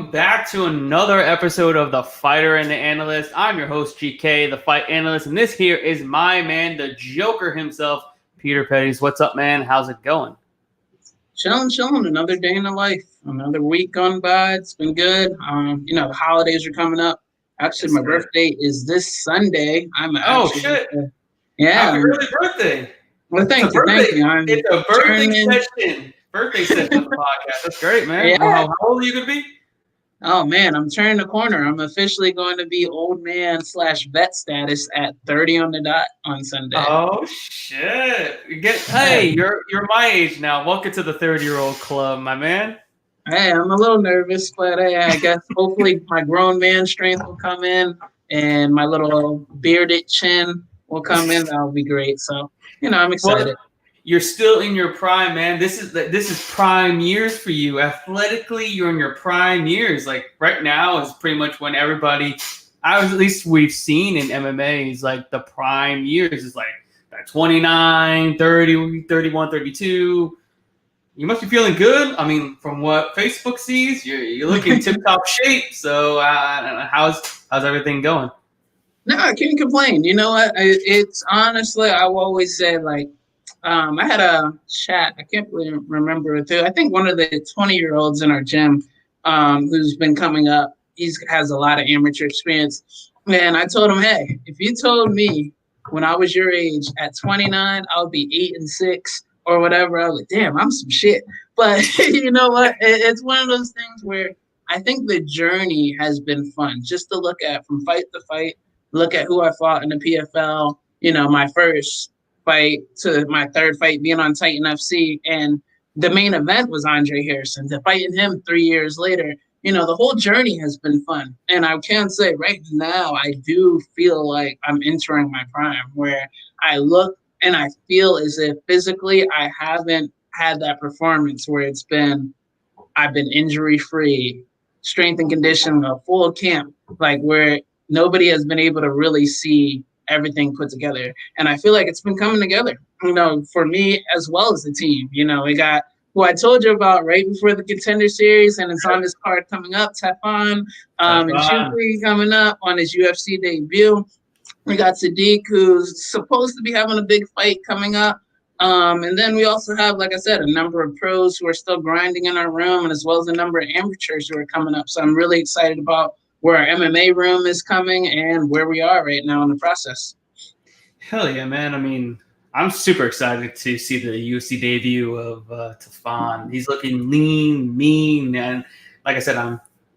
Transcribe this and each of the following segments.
welcome back to another episode of The Fighter and the Analyst. I'm your host, GK The Fight Analyst, and this here is my man, the Joker himself, Peter Petties. What's up, man? How's it going? Chilling. Another day in the life. Another week gone by. It's been good. The holidays are coming up. Actually, my birthday is this Sunday. Shit. Yeah. Happy early birthday. Well, thank you. It's a birthday session on the podcast. That's great, man. Yeah. How old are you going to be? Oh, man, I'm turning the corner. I'm officially going to be old man / vet status at 30 on the dot on Sunday. Oh, shit. Hey, you're my age now. Welcome to the 30-year-old club, my man. Hey, I'm a little nervous, but I guess hopefully my grown man strength will come in and my little bearded chin will come in. That'll be great. So, I'm excited. Well, you're still in your prime, man. This is prime years for you. Athletically, you're in your prime years. Like right now is pretty much when everybody, at least we've seen in MMA, is like the prime years is like 29, 30, 31, 32. You must be feeling good. I mean, from what Facebook sees, you're looking tip-top shape. So how's everything going? No, I can't complain. You know what? It's honestly, I've always said, like, I had a chat. I can't really remember it, too. I think one of the 20-year-olds in our gym who's been coming up, he has a lot of amateur experience. Man, I told him, hey, if you told me when I was your age at 29, I'll be 8-6 or whatever, I was like, damn, I'm some shit. But you know what? It's one of those things where I think the journey has been fun just to look at from fight to fight, look at who I fought in the PFL, my first fight to my third fight being on Titan FC. And the main event was Andre Harrison. To fighting him 3 years later, the whole journey has been fun. And I can say right now, I do feel like I'm entering my prime where I look and I feel as if physically I haven't had that performance where I've been injury-free, strength and conditioning, a full camp, like where nobody has been able to really see everything put together. And I feel like it's been coming together, for me as well as the team. We got who I told you about right before the Contender Series, and it's on this card coming up, Tefan, and Chukwi coming up on his UFC debut. We got Sadiq, who's supposed to be having a big fight coming up. And then we also have, like I said, a number of pros who are still grinding in our room, and as well as a number of amateurs who are coming up. So I'm really excited about where our MMA room is coming and where we are right now in the process. Hell yeah, man. I mean, I'm super excited to see the UFC debut of Tefan. He's looking lean, mean, and like I said,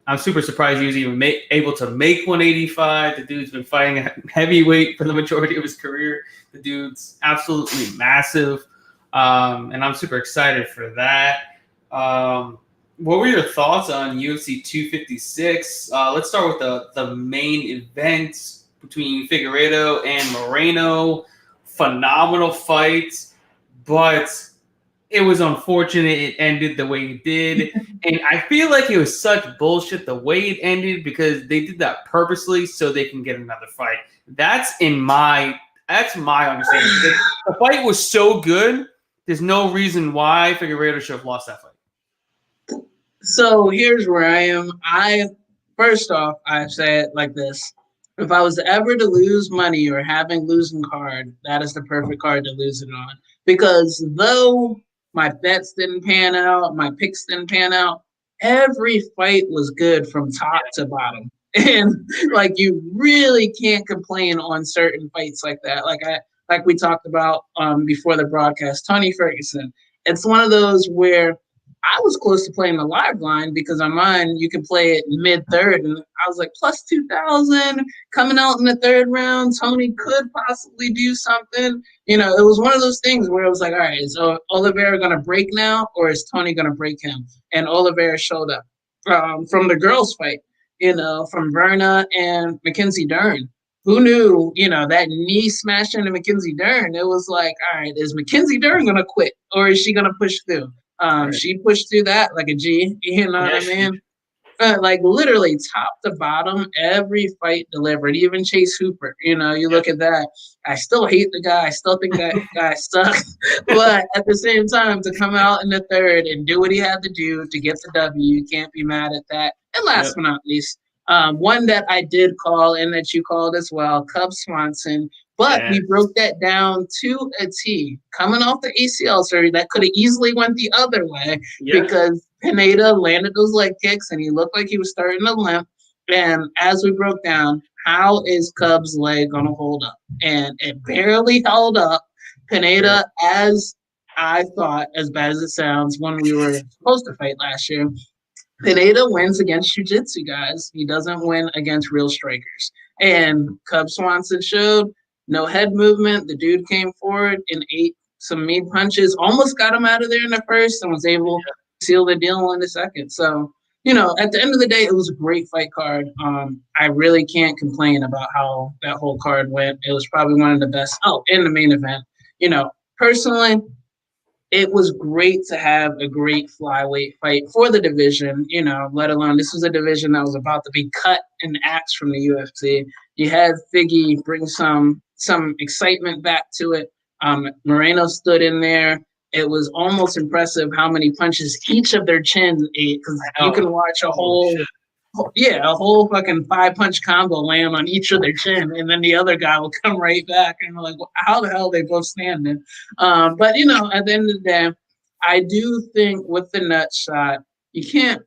I'm super surprised he was even able to make 185. The dude's been fighting at heavyweight for the majority of his career. The dude's absolutely massive, and I'm super excited for that. What were your thoughts on UFC 256? Let's start with the main event between Figueiredo and Moreno. Phenomenal fight, but it was unfortunate it ended the way it did. And I feel like it was such bullshit the way it ended because they did that purposely so they can get another fight. That's my understanding. The fight was so good, there's no reason why Figueiredo should have lost that fight. So here's where I am. First off, I say it like this. If I was ever to lose money or having losing card, that is the perfect card to lose it on. Because though my bets didn't pan out, my picks didn't pan out, every fight was good from top to bottom. And like you really can't complain on certain fights like that. Like we talked about before the broadcast, Tony Ferguson. It's one of those where I was close to playing the live line because on mine you could play it mid-third, and I was like plus 2,000 coming out in the third round. Tony could possibly do something. It was one of those things where it was like, all right, is Oliveira going to break now or is Tony going to break him? And Oliveira showed up from the girls' fight, from Verna and Mackenzie Dern. Who knew, that knee smash into Mackenzie Dern? It was like, all right, is Mackenzie Dern going to quit or is she going to push through? Right. She pushed through that like a G, what I mean? Like literally top to bottom, every fight delivered, even Chase Hooper. You look at that. I still hate the guy. I still think that guy sucks. But at the same time, to come out in the third and do what he had to do to get the W, you can't be mad at that. And last but not least, one that I did call and that you called as well, Cub Swanson. But we broke that down to a T. Coming off the ACL surgery, that could have easily went the other way because Pineda landed those leg kicks and he looked like he was starting to limp. And as we broke down, how is Cub's leg going to hold up? And it barely held up. Pineda, as I thought, as bad as it sounds, when we were supposed to fight last year, Pineda wins against jiu-jitsu guys. He doesn't win against real strikers. And Cub Swanson showed no head movement. The dude came forward and ate some mean punches, almost got him out of there in the first and was able to seal the deal in the second. So, at the end of the day, it was a great fight card. I really can't complain about how that whole card went. It was probably one of the best. Oh, in the main event. Personally, it was great to have a great flyweight fight for the division, let alone this was a division that was about to be cut and axed from the UFC. You had Figgy bring some excitement back to it. Moreno stood in there. It was almost impressive how many punches each of their chins ate, because you can watch a whole fucking 5-punch combo land on each of their chin, and then the other guy will come right back, and you're like, how the hell are they both standing? But at the end of the day, I do think with the nut shot, you can't.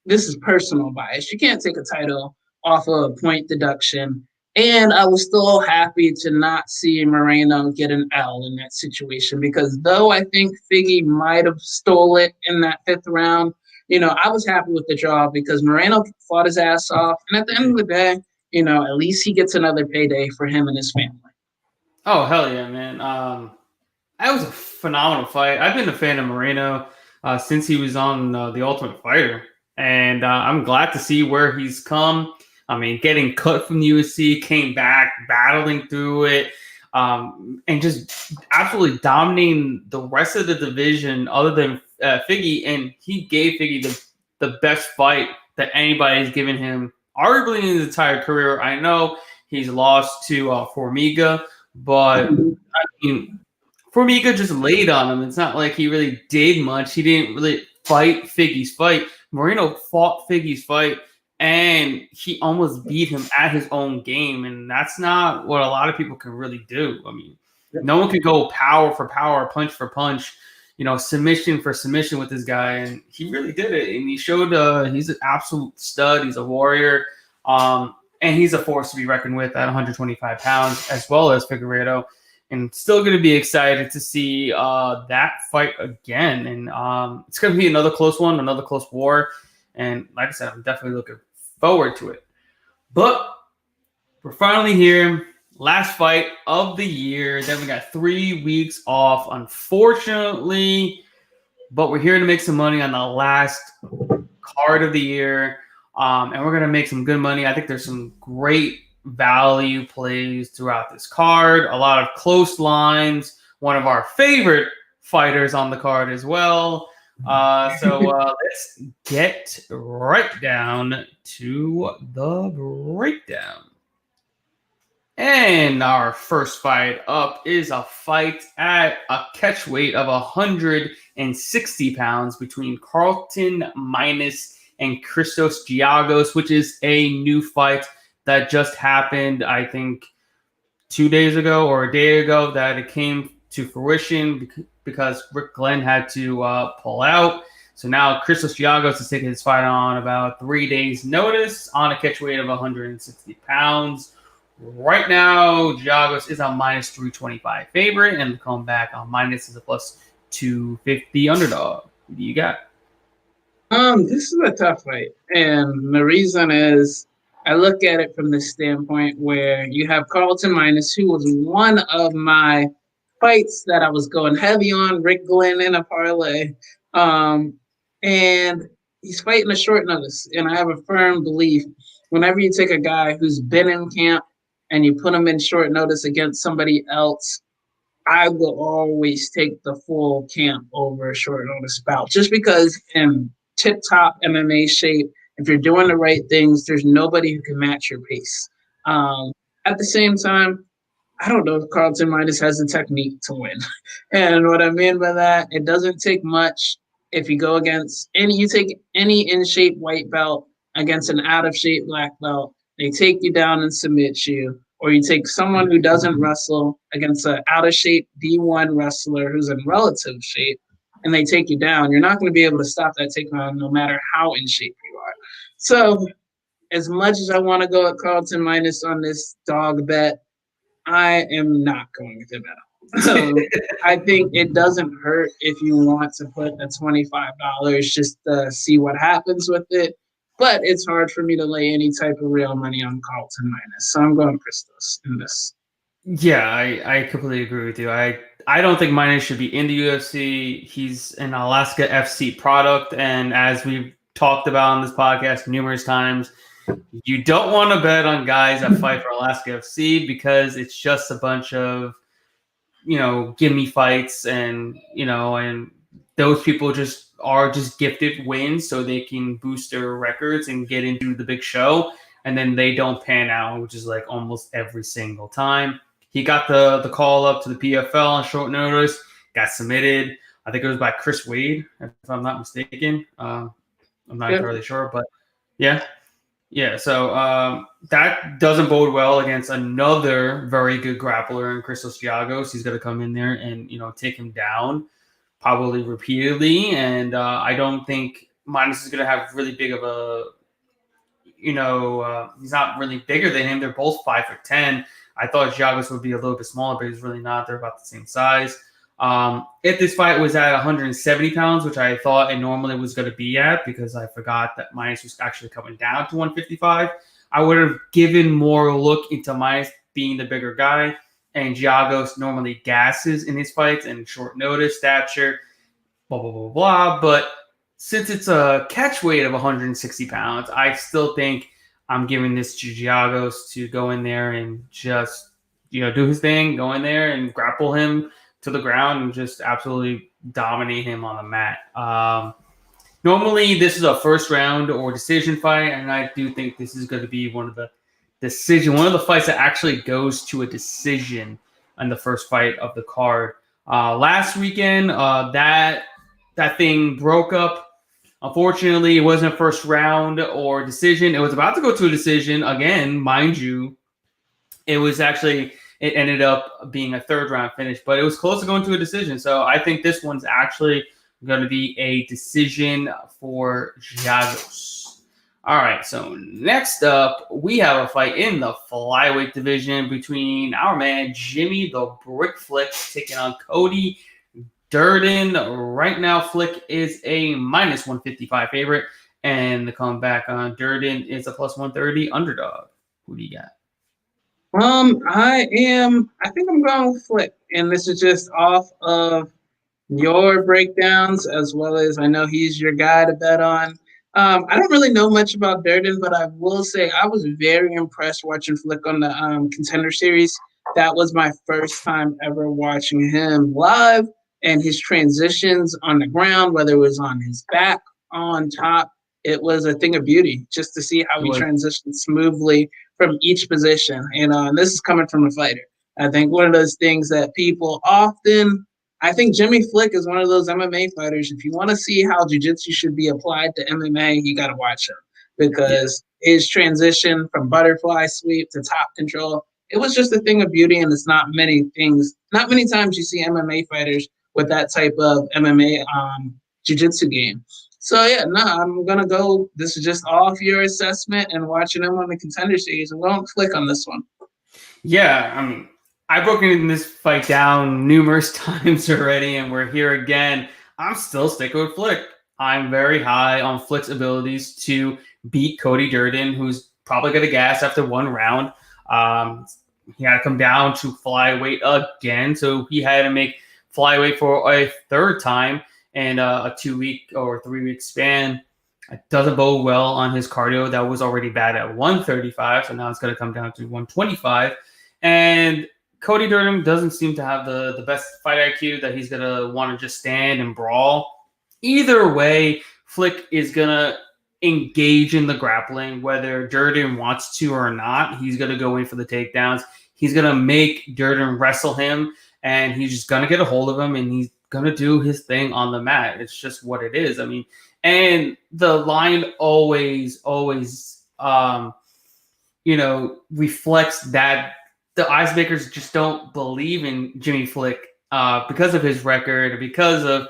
This is personal bias. You can't take a title off of a point deduction. And I was still happy to not see Moreno get an L in that situation, because though I think Figgy might have stole it in that 5th round, I was happy with the draw because Moreno fought his ass off. And at the end of the day, at least he gets another payday for him and his family. Oh, hell yeah, man. That was a phenomenal fight. I've been a fan of Moreno since he was on The Ultimate Fighter. And I'm glad to see where he's come. I mean, getting cut from the UFC, came back, battling through it, and just absolutely dominating the rest of the division other than Figgy. And he gave Figgy the best fight that anybody's given him, arguably in his entire career. I know he's lost to Formiga, but I mean, Formiga just laid on him. It's not like he really did much. He didn't really fight Figgy's fight. Moreno fought Figgy's fight, and he almost beat him at his own game. And that's not what a lot of people can really do. I mean, no one can go power for power, punch for punch, submission for submission with this guy. And he really did it. And he showed he's an absolute stud. He's a warrior. And he's a force to be reckoned with at 125 pounds, as well as Figueiredo. And still going to be excited to see that fight again. And it's going to be another close one, another close war. And like I said, I'm definitely looking forward to it. But we're finally here. Last fight of the year. Then we got 3 weeks off, unfortunately. But we're here to make some money on the last card of the year. And we're going to make some good money. I think there's some great value plays throughout this card. A lot of close lines. One of our favorite fighters on the card as well. So let's get right down to the breakdown. And our first fight up is a fight at a catch weight of 160 pounds between Carlton Minus and Christos Giagos, which is a new fight that just happened, I think, 2 days ago or a day ago, that it came to fruition because Rick Glenn had to pull out. So now Christos Giagos is taking his fight on about 3 days' notice on a catch weight of 160 pounds. Right now, Giagos is a minus 325 favorite, and the comeback on minus is a plus 250 underdog. What do you got? This is a tough fight, and the reason is I look at it from the standpoint where you have Carlton Minus, who was one of my fights that I was going heavy on, Rick Glenn in a parlay, and he's fighting a short notice, and I have a firm belief whenever you take a guy who's been in camp and you put him in short notice against somebody else, I will always take the full camp over a short notice bout, just because in tip-top MMA shape, if you're doing the right things, there's nobody who can match your pace. At the same time, I don't know if Carlton Minus has the technique to win. And what I mean by that, it doesn't take much if you go against you take any in-shape white belt against an out of shape black belt. They take you down and submit you, or you take someone who doesn't wrestle against an out of shape D1 wrestler who's in relative shape, and they take you down. You're not going to be able to stop that takedown no matter how in shape you are. So, as much as I want to go at Carlton minus on this dog bet, I am not going with him at all. I think it doesn't hurt if you want to put the $25 just to see what happens with it. But it's hard for me to lay any type of real money on Carlton minus. So I'm going Christos in this. Yeah, I completely agree with you. I don't think Minus should be in the UFC. He's an Alaska FC product. And as we've talked about on this podcast numerous times, you don't want to bet on guys that fight for Alaska FC because it's just a bunch of, gimme fights and those people just are just gifted wins so they can boost their records and get into the big show. And then they don't pan out, which is like almost every single time. He got the call up to the PFL on short notice, got submitted. I think it was by Chris Wade, if I'm not mistaken. I'm not entirely sure, but yeah. Yeah, so that doesn't bode well against another very good grappler in Christos Giagos. He's going to come in there and, take him down probably repeatedly. And I don't think Minus is going to have really big of a, he's not really bigger than him. They're both 5'10". I thought Giagos would be a little bit smaller, but he's really not. They're about the same size. If this fight was at 170 pounds, which I thought it normally was going to be at because I forgot that Minus was actually coming down to 155, I would have given more look into Minus being the bigger guy. And Giagos normally gasses in his fights and short notice, stature, blah, blah, blah, blah. But since it's a catch weight of 160 pounds, I still think I'm giving this to Giagos to go in there and just, do his thing, go in there and grapple him to the ground and just absolutely dominate him on the mat. Normally, this is a first round or decision fight, and I do think this is going to be one of the fights that actually goes to a decision on the first fight of the card. Last weekend, that thing broke up. Unfortunately, it wasn't a first round or decision. It was about to go to a decision again, mind you. It ended up being a third round finish, but it was close to going to a decision. So I think this one's actually going to be a decision for Giagos. All right, so next up, we have a fight in the flyweight division between our man Jimmy the Brick Flick taking on Cody Durden. Right now, Flick is a minus 155 favorite, and the comeback on Durden is a plus 130 underdog. Who do you got? I think I'm going with Flick, and this is just off of your breakdowns as well as I know he's your guy to bet on. I don't really know much about Durden, but I will say I was very impressed watching Flick on the Contender Series. That was my first time ever watching him live, and his transitions on the ground, whether it was on his back, on top, it was a thing of beauty just to see how he transitioned smoothly from each position. And this is coming from a fighter. I think one of those things that people often – I think Jimmy Flick is one of those MMA fighters. If you want to see how jiu-jitsu should be applied to MMA, you got to watch him because his transition from butterfly sweep to top control, it was just a thing of beauty, and it's not many times you see MMA fighters with that type of MMA jiu-jitsu game. So, I'm going to go. This is just off your assessment and watching him on the Contender Series. I'm going to Flick on this one. Yeah, I mean, I've broken this fight down numerous times already, and we're here again. I'm still sticking with Flick. I'm very high on Flick's abilities to beat Cody Durden, who's probably going to gas after one round. He had to come down to flyweight again, so he had to make flyweight for a third time in a 2-week or 3-week span. It doesn't bode well on his cardio. That was already bad at 135, so now it's going to come down to 125. And Cody Durden doesn't seem to have the best fight IQ that he's going to want to just stand and brawl. Either way, Flick is going to engage in the grappling, whether Durden wants to or not. He's going to go in for the takedowns. He's going to make Durden wrestle him, and he's just going to get a hold of him, and he's going to do his thing on the mat. It's just what it is. I mean, And the line always, reflects that the ice makers just don't believe in Jimmy Flick because of his record, because of,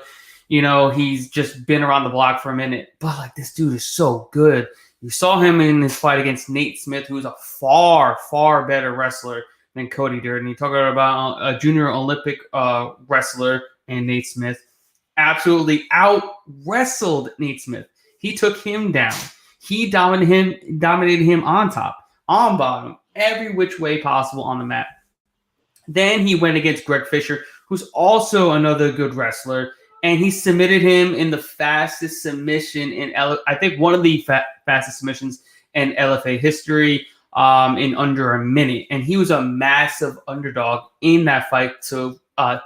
he's just been around the block for a minute. But like, this dude is so good. You saw him in his fight against Nate Smith, who's a far, far better wrestler than Cody Durden. You talk about a junior Olympic wrestler and Nate Smith. Absolutely out wrestled Nate Smith. He took him down. He dominated him on top, on bottom, every which way possible on the mat. Then he went against Greg Fisher, who's also another good wrestler, and he submitted him in the fastest submission I think one of the fastest submissions in LFA history in under a minute. And he was a massive underdog in that fight to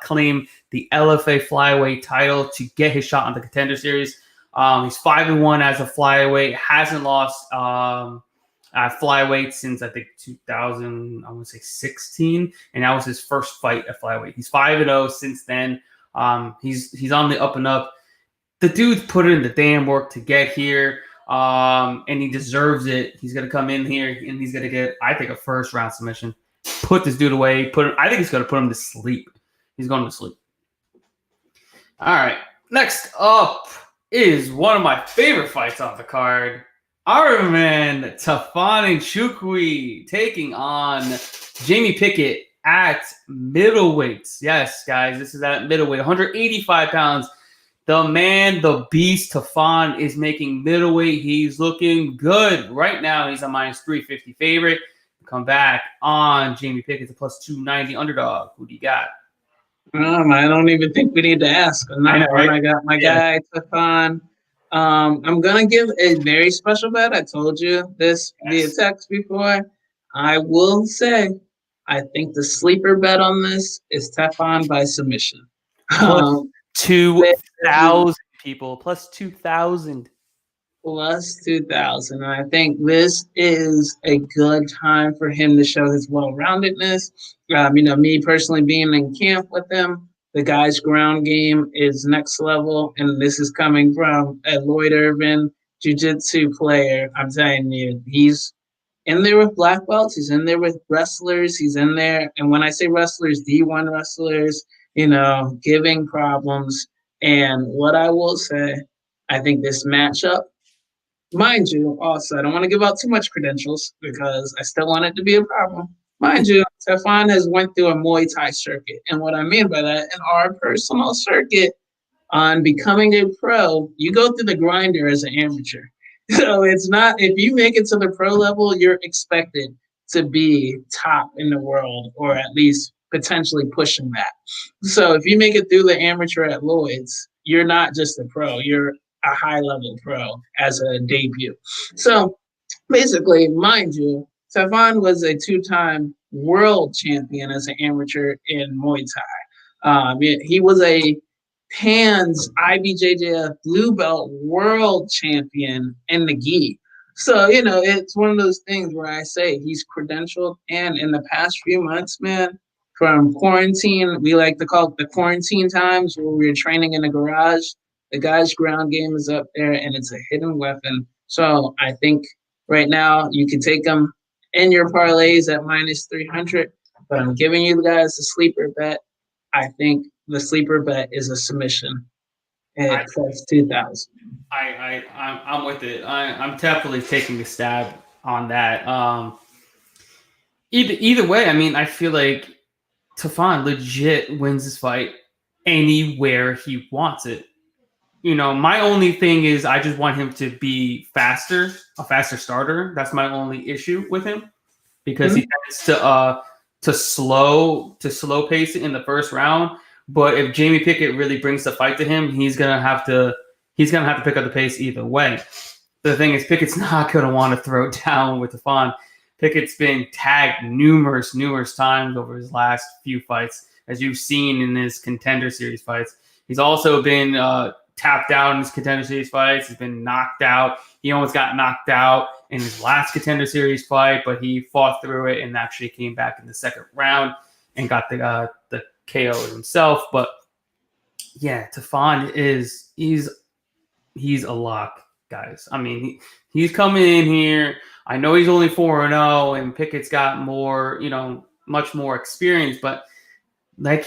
claim the LFA flyweight title to get his shot on the Contender Series. He's 5-1 as a flyweight, hasn't lost at flyweight since I think 2016, and that was his first fight at flyweight. He's 5-0 since then. He's on the up and up. The dude's put in the damn work to get here, and he deserves it. He's gonna come in here and he's gonna get, I think, a first round submission. Put this dude away. I think he's gonna put him to sleep. He's going to sleep. All right. Next up is one of my favorite fights off the card. Our man Tafani Nchukwi taking on Jamie Pickett at middleweights. Yes, guys, this is at middleweight, 185 pounds. The man, the beast, Tafan is making middleweight. He's looking good right now. He's a minus 350 favorite. Come back on Jamie Pickett, a plus 290 underdog. Who do you got? I don't even think we need to ask. I know, right? I got my guy, Tafan. I'm going to give a very special bet. I told you this via text before. I will say, I think the sleeper bet on this is Tefan by submission. Plus 2,000 people. Plus 2,000. Plus 2,000. I think this is a good time for him to show his well-roundedness. Me personally being in camp with him, the guy's ground game is next level, and this is coming from a Lloyd Irvin jiu-jitsu player. I'm telling you, he's in there with black belts. He's in there with wrestlers. He's in there, and when I say wrestlers, D1 wrestlers, giving problems. And what I will say, I think this matchup, mind you, also, I don't want to give out too much credentials because I still want it to be a problem. Mind you, Tefan has went through a Muay Thai circuit. And what I mean by that, in our personal circuit, on becoming a pro, you go through the grinder as an amateur. So it's not, if you make it to the pro level, you're expected to be top in the world, or at least potentially pushing that. So if you make it through the amateur at Lloyd's, you're not just a pro, you're a high-level pro as a debut. So basically, mind you, Tefan was a two-time world champion as an amateur in Muay Thai. He was a PANS IBJJF blue belt world champion in the gi. So, it's one of those things where I say he's credentialed. And in the past few months, man, from quarantine, we like to call it the quarantine times, where we were training in a garage, the guy's ground game is up there, and it's a hidden weapon. So I think right now you can take him in your parlays at minus 300, but I'm giving you guys a sleeper bet. I think the sleeper bet is a submission at plus 2,000. I'm with it. I'm definitely taking a stab on that. Either way, I mean, I feel like Tefan legit wins this fight anywhere he wants it. My only thing is I just want him to be faster, a faster starter. That's my only issue with him, because he tends to slow pace it in the first round. But if Jamie Pickett really brings the fight to him, he's gonna have to pick up the pace either way. The thing is, Pickett's not gonna want to throw down with Tefan. Pickett's been tagged numerous times over his last few fights, as you've seen in his Contender Series fights. He's also been tapped out in his Contender Series fights. He's been knocked out. He almost got knocked out in his last Contender Series fight, but he fought through it and actually came back in the second round and got the KO himself. But yeah, Tefan he's he's a lock, guys. I mean, he's coming in here. I know he's only 4-0, and Pickett's got more, much more experience. But like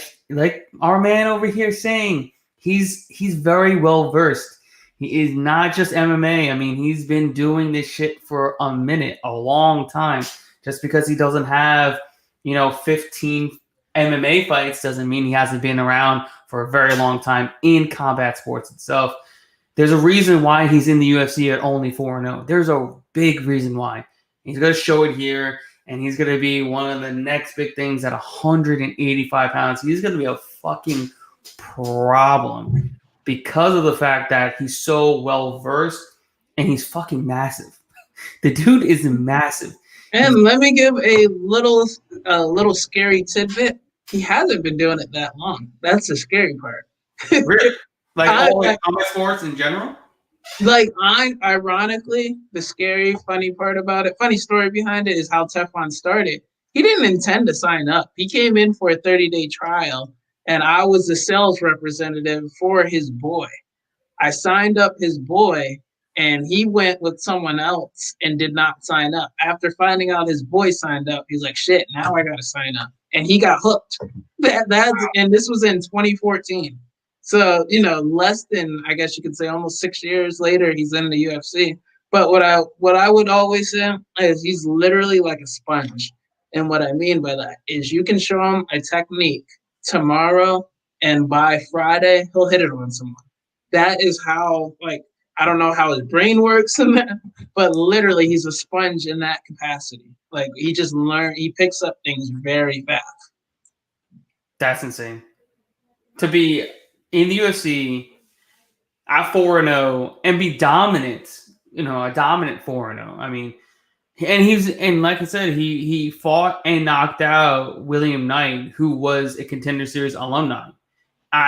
our man over here saying, he's very well versed. He is not just MMA. I mean, he's been doing this shit for a long time. Just because he doesn't have, 15 MMA fights doesn't mean he hasn't been around for a very long time in combat sports itself. There's a reason why he's in the UFC at only 4-0. There's a big reason why. He's going to show it here, and he's going to be one of the next big things at 185 pounds. He's going to be a fucking problem because of the fact that he's so well-versed, and he's fucking massive. The dude is massive. And let me give a little scary tidbit. He hasn't been doing it that long. That's the scary part. Really? Like combat sports in general? Like, ironically, the funny part about it, funny story behind it is how Teflon started. He didn't intend to sign up. He came in for a 30-day trial, and I was the sales representative for his boy. I signed up his boy, and he went with someone else and did not sign up. After finding out his boy signed up, he's like, shit, now I got to sign up. And he got hooked. And this was in 2014. So, less than, I guess you could say, almost 6 years later, he's in the UFC. But what I would always say is he's literally like a sponge. And what I mean by that is you can show him a technique tomorrow, and by Friday, he'll hit it on someone. That is how, I don't know how his brain works in that, but literally he's a sponge in that capacity. Like, he picks up things very fast. That's insane. To be in the UFC at 4-0 and be dominant, a dominant 4-0. I mean, and like I said, he fought and knocked out William Knight, who was a Contender Series alumni.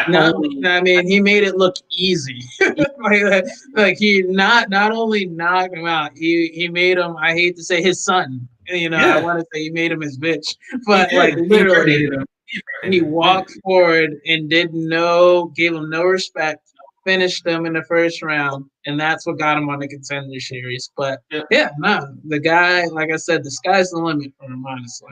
He made it look easy. He not only knocked him out, he made him, I hate to say, his son. I want to say he made him his bitch, but literally, he walked forward and gave him no respect, finished him in the first round, and that's what got him on the Contender Series. But the guy, like I said, the sky's the limit for him, honestly.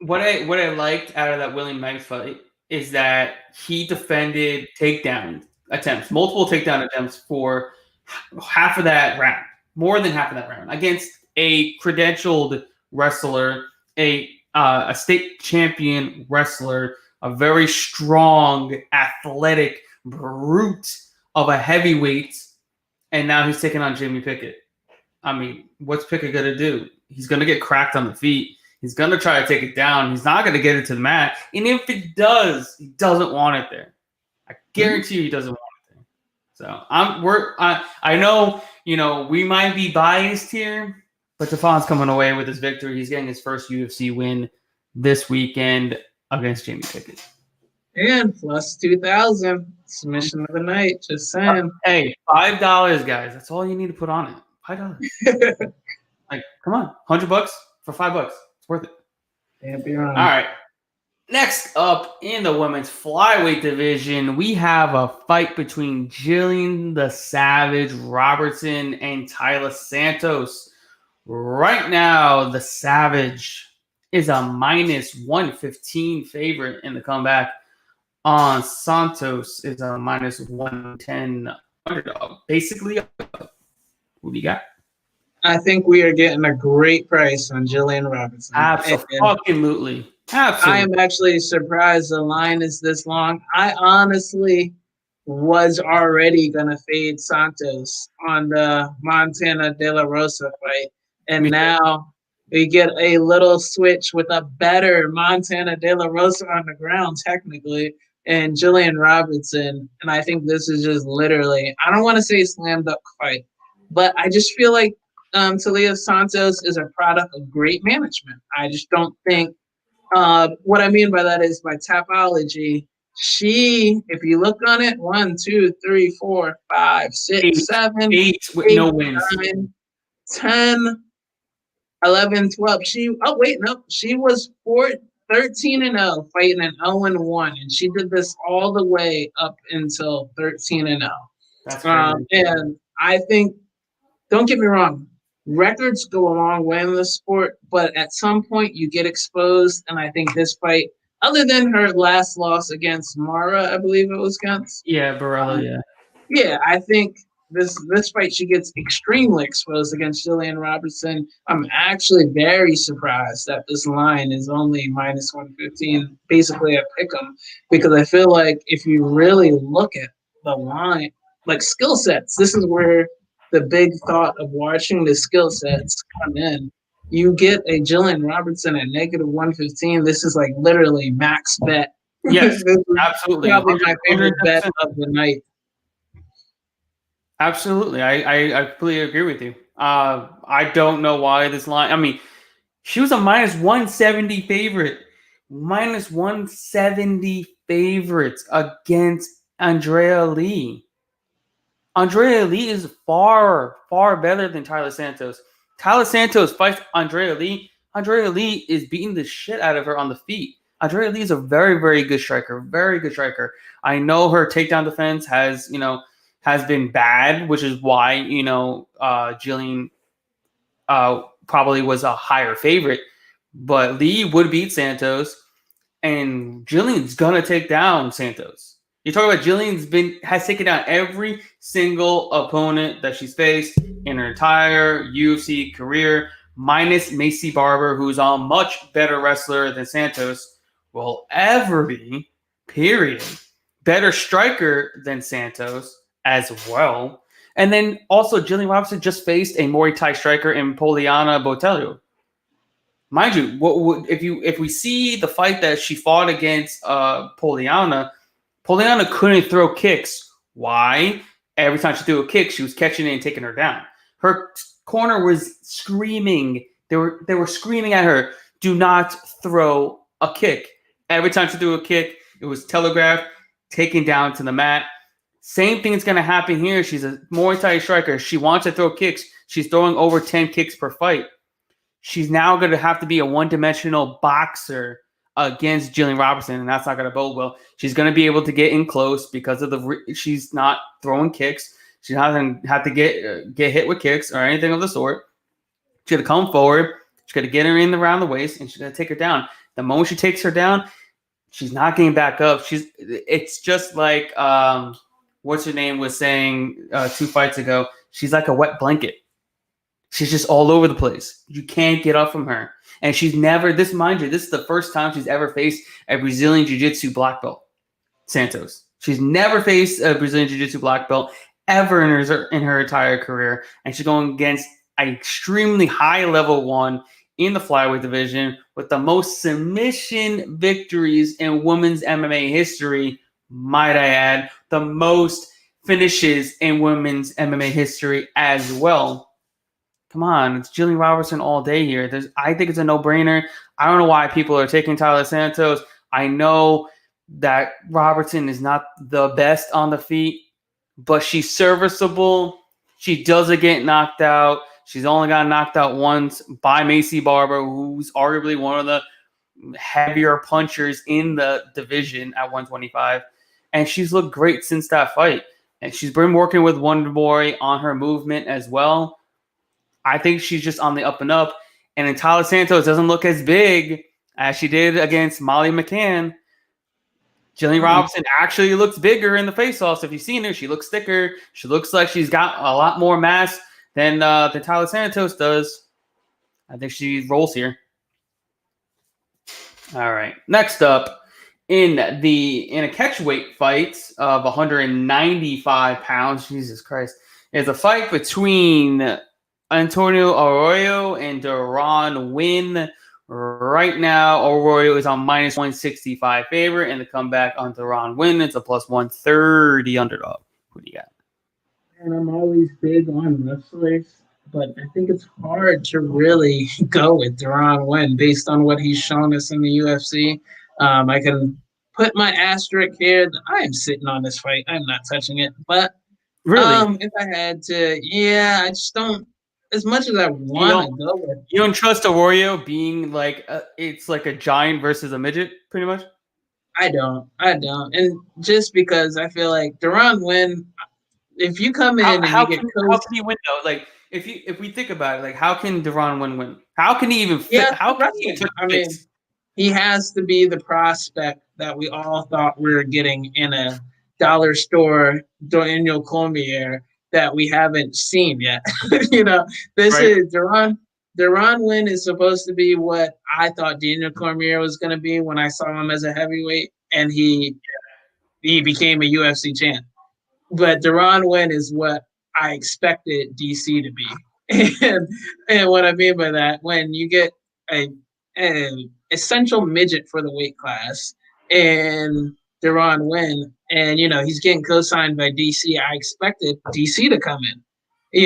What I liked out of that William Knight fight is that he defended multiple takedown attempts for half of that round, more than half of that round, against a credentialed wrestler, a state champion wrestler, a very strong, athletic brute of a heavyweight, and now he's taking on Jamie Pickett. I mean, what's Pickett going to do? He's going to get cracked on the feet. He's going to try to take it down. He's not going to get it to the mat. And if it does, he doesn't want it there. I guarantee you he doesn't want it there. So I know, we might be biased here, but Stefan's coming away with his victory. He's getting his first UFC win this weekend against Jamie Pickett. And plus 2,000 submission of the night. Just saying. Hey, $5, guys. That's all you need to put on it. $5. Come on, $100 for $5. It's worth it. Can't be wrong. All right. Next up in the women's flyweight division, we have a fight between Jillian the Savage Robertson and Taila Santos. Right now, the Savage is a minus 115 favorite in the comeback. On Santos is a minus 110 underdog. Basically, who do you got? I think we are getting a great price on Jillian Robertson. Absolutely. I am actually surprised the line is this long. I honestly was already going to fade Santos on the Montana De La Rosa fight. And now we get a little switch with a better Montana De La Rosa on the ground, technically, and Jillian Robertson. And I think this is just literally, I don't want to say a slam dunk fight, but I just feel like Taila Santos is a product of great management. I just don't think, what I mean by that is by Tapology, if you look on it, 1, 2, 3, 4, 5, 6, 7, 8 with no wins, 9, 10, 11, 12. She was 13-0, fighting an 0-1, and she did this all the way up until 13-0. That's crazy. And I think, don't get me wrong, records go a long way in the sport, but at some point you get exposed. And I think this fight, other than her last loss against Mara, I believe it was against, Yeah, Barella. Yeah. yeah, I think this fight she gets extremely exposed against Jillian Robertson. I'm actually very surprised that this line is only minus 115, basically a pick 'em, because I feel like if you really look at the line, like skill sets, this is where the big thought of watching the skill sets come in. You get a Jillian Robertson at negative 115. This is like literally max bet. Yes, This is absolutely. probably my favorite bet 100%. of the night. Absolutely. I completely agree with you. I don't know why this line. I mean, she was a minus 170 favorite. Minus 170 favorites against Andrea Lee. Andrea Lee is far, far better than Tyler Santos. Tyler Santos fights Andrea Lee. Andrea Lee is beating the shit out of her on the feet. Andrea Lee is a very, very good striker. Very good striker. I know her takedown defense has been bad, which is why, Jillian probably was a higher favorite. But Lee would beat Santos, and Jillian's gonna take down Santos. You talk about has taken down every single opponent that she's faced in her entire UFC career, minus Macy Barber, who's a much better wrestler than Santos will ever be. Period. Better striker than Santos as well. And then also Jillian Robinson just faced a Muay Thai striker in Poliana Botelho. Mind you, if we see the fight that she fought against Poliana couldn't throw kicks. Why? Every time she threw a kick, she was catching it and taking her down. Her corner was screaming. They were screaming at her, "Do not throw a kick." Every time she threw a kick, it was telegraphed, taken down to the mat. Same thing is going to happen here. She's a Muay Thai striker. She wants to throw kicks. She's throwing over 10 kicks per fight. She's now going to have to be a one-dimensional boxer against Jillian Robertson, and that's not going to bode well. She's going to be able to get in close because of she's not throwing kicks. She's not going to have to get hit with kicks or anything of the sort. She's going to come forward. She's going to get her in around the waist, and she's going to take her down. The moment she takes her down, she's not getting back up. It's just like what's her name was saying 2 fights ago. She's like a wet blanket. She's just all over the place. You can't get up from her. And she's never, this is the first time she's ever faced a Brazilian Jiu-Jitsu black belt, Santos. She's never faced a Brazilian Jiu-Jitsu black belt ever in her entire career. And she's going against an extremely high level one in the flyweight division with the most submission victories in women's MMA history, might I add. The most finishes in women's MMA history as well. Come on, it's Jillian Robertson all day here. I think it's a no-brainer. I don't know why people are taking Tyler Santos. I know that Robertson is not the best on the feet, but she's serviceable. She doesn't get knocked out. She's only got knocked out once by Macy Barber, who's arguably one of the heavier punchers in the division at 125. And she's looked great since that fight. And she's been working with Wonder Boy on her movement as well. I think she's just on the up and up. And then Tyler Santos doesn't look as big as she did against Molly McCann. Jillian Robinson actually looks bigger in the face-offs. If you've seen her, she looks thicker. She looks like she's got a lot more mass than Tyler Santos does. I think she rolls here. All right. Next up, in a catchweight fight of 195 pounds, Jesus Christ, is a fight between Antonio Arroyo and Deron Winn. Right now, Arroyo is on minus 165 favorite, and the comeback on Deron Winn, it's a plus 130 underdog. Who do you got? And I'm always big on wrestlers, but I think it's hard to really go with Deron Winn based on what he's shown us in the UFC. I can put my asterisk here. I am sitting on this fight. I'm not touching it. But really, if I had to, I just don't. As much as I want to go with, you don't trust Arroyo being like it's like a giant versus a midget, pretty much. I don't, and just because I feel like Deron Winn, if you come in and you get how can he win though? Like if we think about it, like how can Deron win? How can he even fit? How can he even I mean, face? he has to be the prospect that we all thought we were getting in a dollar store Daniel Cormier that we haven't seen yet. You know, this Right? is Deron Wynn is supposed to be what I thought Daniel Cormier was going to be when I saw him as a heavyweight, and he became a UFC champ. But Deron Wynn is what I expected DC to be. And what I mean by that, when you get an essential midget for the weight class and Deron Wynn, and he's getting co-signed by DC, I expected DC to come in.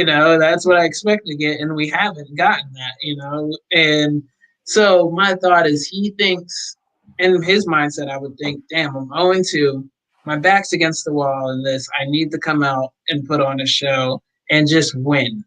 That's what I expected to get, and we haven't gotten that. And so my thought is, he thinks, in his mindset, I would think, damn, I'm 0-2. My back's against the wall in this. I need to come out and put on a show and just win.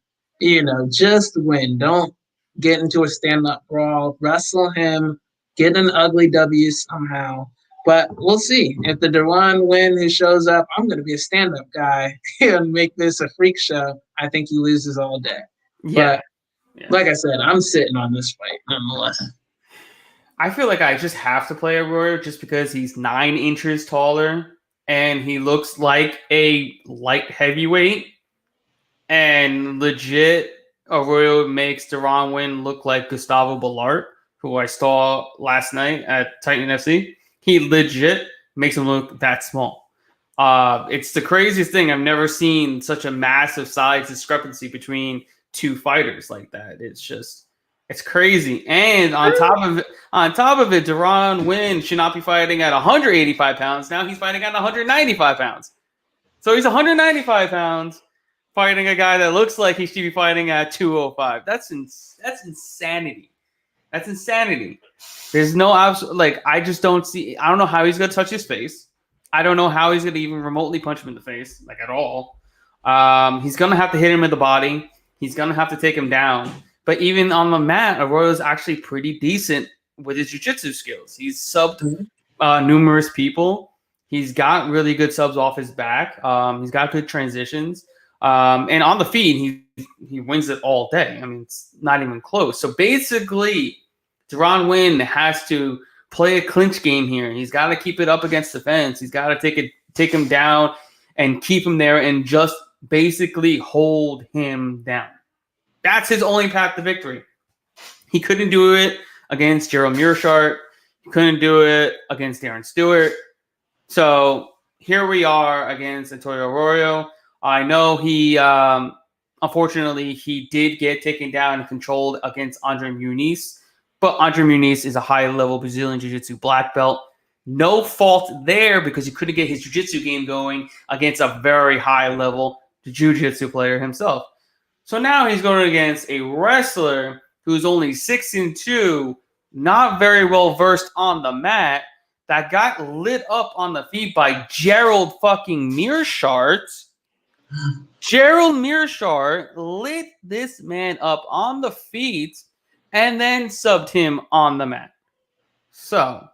Just win. Don't get into a stand-up brawl. Wrestle him. Get an ugly W somehow. But we'll see. If the Deron Wynn who shows up, I'm going to be a stand-up guy and make this a freak show. I think he loses all day. Yeah. But like I said, I'm sitting on this fight nonetheless. I feel like I just have to play Arroyo just because he's 9 inches taller and he looks like a light heavyweight. And legit, Arroyo makes Deron Wynn look like Gustavo Ballart, who I saw last night at Titan FC. He legit makes him look that small. It's the craziest thing. I've never seen such a massive size discrepancy between two fighters like that. It's crazy. And on top of it, Deron Wynn should not be fighting at 185 pounds. Now he's fighting at 195 pounds. So he's 195 pounds fighting a guy that looks like he should be fighting at 205. That's insanity. That's insanity. There's no absolute, I just don't see. I don't know how he's gonna touch his face. I don't know how he's gonna even remotely punch him in the face, at all. He's gonna have to hit him in the body. He's gonna have to take him down. But even on the mat, Arroyo's actually pretty decent with his jiu-jitsu skills. He's subbed numerous people. He's got really good subs off his back. He's got good transitions. And on the feet, he wins it all day. I mean, it's not even close. So basically, Deron Wynn has to play a clinch game here. He's got to keep it up against the fence. He's got to take him down and keep him there and just basically hold him down. That's his only path to victory. He couldn't do it against Gerald Mearshart. He couldn't do it against Darren Stewart. So here we are against Antonio Arroyo. I know he, unfortunately, he did get taken down and controlled against Andre Muniz. But Andre Muniz is a high-level Brazilian Jiu-Jitsu black belt. No fault there because he couldn't get his Jiu-Jitsu game going against a very high-level Jiu-Jitsu player himself. So now he's going against a wrestler who's only 6'2", not very well versed on the mat, that got lit up on the feet by Gerald fucking Mearshart. Gerald Mearshart lit this man up on the feet and then subbed him on the mat. So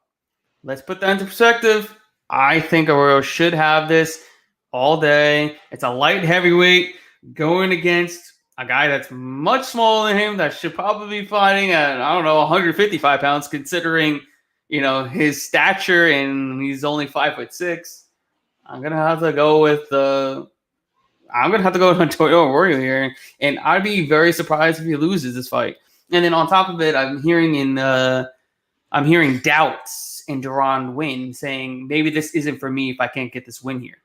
let's put that into perspective. I think Arroyo should have this all day. It's a light heavyweight going against a guy that's much smaller than him that should probably be fighting at, 155 pounds, considering, his stature, and he's only 5'6". I'm gonna have to go with Antonio Arroyo here, and I'd be very surprised if he loses this fight. And then on top of it, I'm hearing doubts in Deron Wynn saying maybe this isn't for me if I can't get this win here.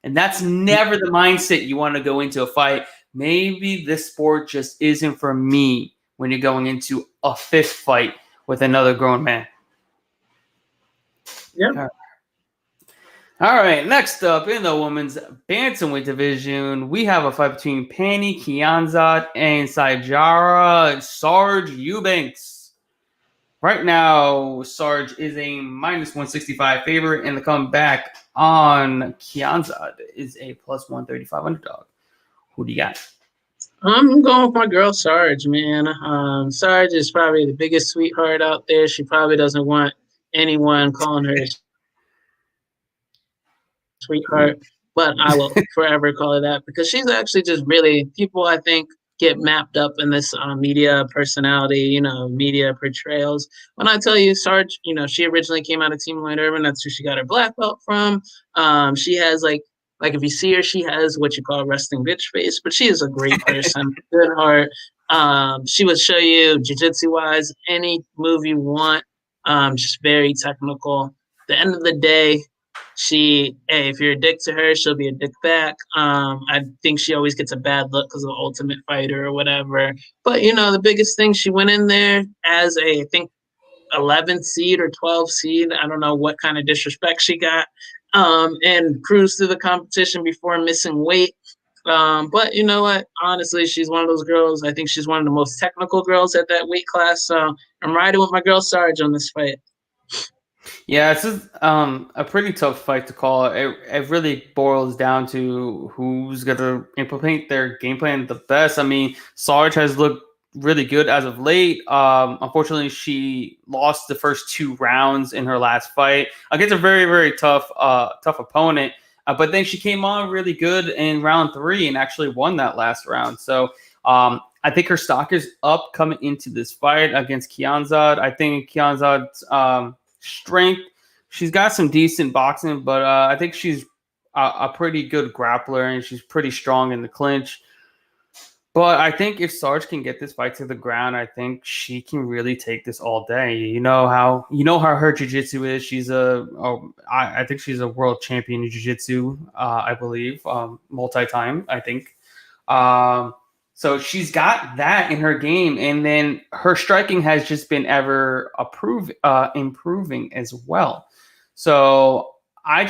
And that's never the mindset you want to go into a fight. Maybe this sport just isn't for me when you're going into a fifth fight with another grown man. Yeah. All right, next up in the women's bantamweight division, we have a fight between Pannie Kianzad and Sijara Sarge Eubanks. Right now, Sarge is a -165 favorite, and the comeback on Kianzad is a +135 underdog. Who do you got? I'm going with my girl Sarge, man. Sarge is probably the biggest sweetheart out there. She probably doesn't want anyone calling her sweetheart. but I will forever call her that because she's actually just really people I think get mapped up in this media personality, media portrayals. When I tell you, Sarge, she originally came out of Team Lloyd Irvin. That's who she got her black belt from. She has like if you see her, she has what you call resting bitch face, but she is a great person, good heart. She would show you jiu-jitsu wise any move you want. Just very technical. At the end of the day, if you're a dick to her, she'll be a dick back. I think she always gets a bad look because of Ultimate Fighter or whatever. But the biggest thing, she went in there as I think 11th seed or 12th seed. I don't know what kind of disrespect she got, and cruised through the competition before missing weight. But you know what? Honestly, she's one of those girls. I think she's one of the most technical girls at that weight class. So I'm riding with my girl Sarge on this fight. Yeah, it's just, a pretty tough fight to call. It really boils down to who's going to implement their game plan the best. I mean, Sarge has looked really good as of late. Unfortunately, she lost the first 2 rounds in her last fight against a very, very tough opponent. But then she came on really good in round 3 and actually won that last round. So I think her stock is up coming into this fight against Kianzad. I think Kianzad's strength, she's got some decent boxing, but I think she's a pretty good grappler and she's pretty strong in the clinch. But I think if Sarge can get this fight to the ground, I think she can really take this all day. You know how her jiu-jitsu is. I think she's a world champion in jiu-jitsu, I believe, multi-time, I think. So she's got that in her game, and then her striking has just been ever improving as well. So I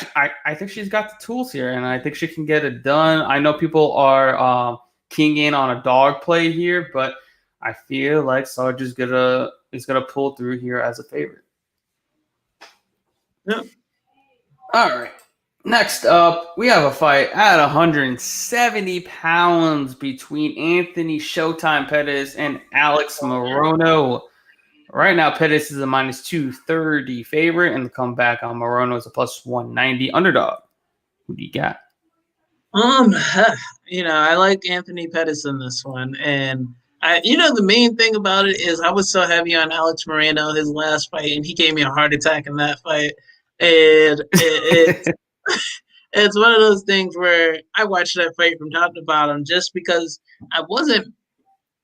think she's got the tools here, and I think she can get it done. I know people are keying in on a dog play here, but I feel like Sarge is gonna pull through here as a favorite. Yeah. All right. Next up, we have a fight at 170 pounds between Anthony Showtime Pettis and Alex Morono. Right now, Pettis is a minus 230 favorite, and the comeback on Morono is a plus 190 underdog. Who do you got? I like Anthony Pettis in this one, and the main thing about it is I was so heavy on Alex Moreno his last fight, and he gave me a heart attack in that fight, and it's one of those things where I watched that fight from top to bottom just because I wasn't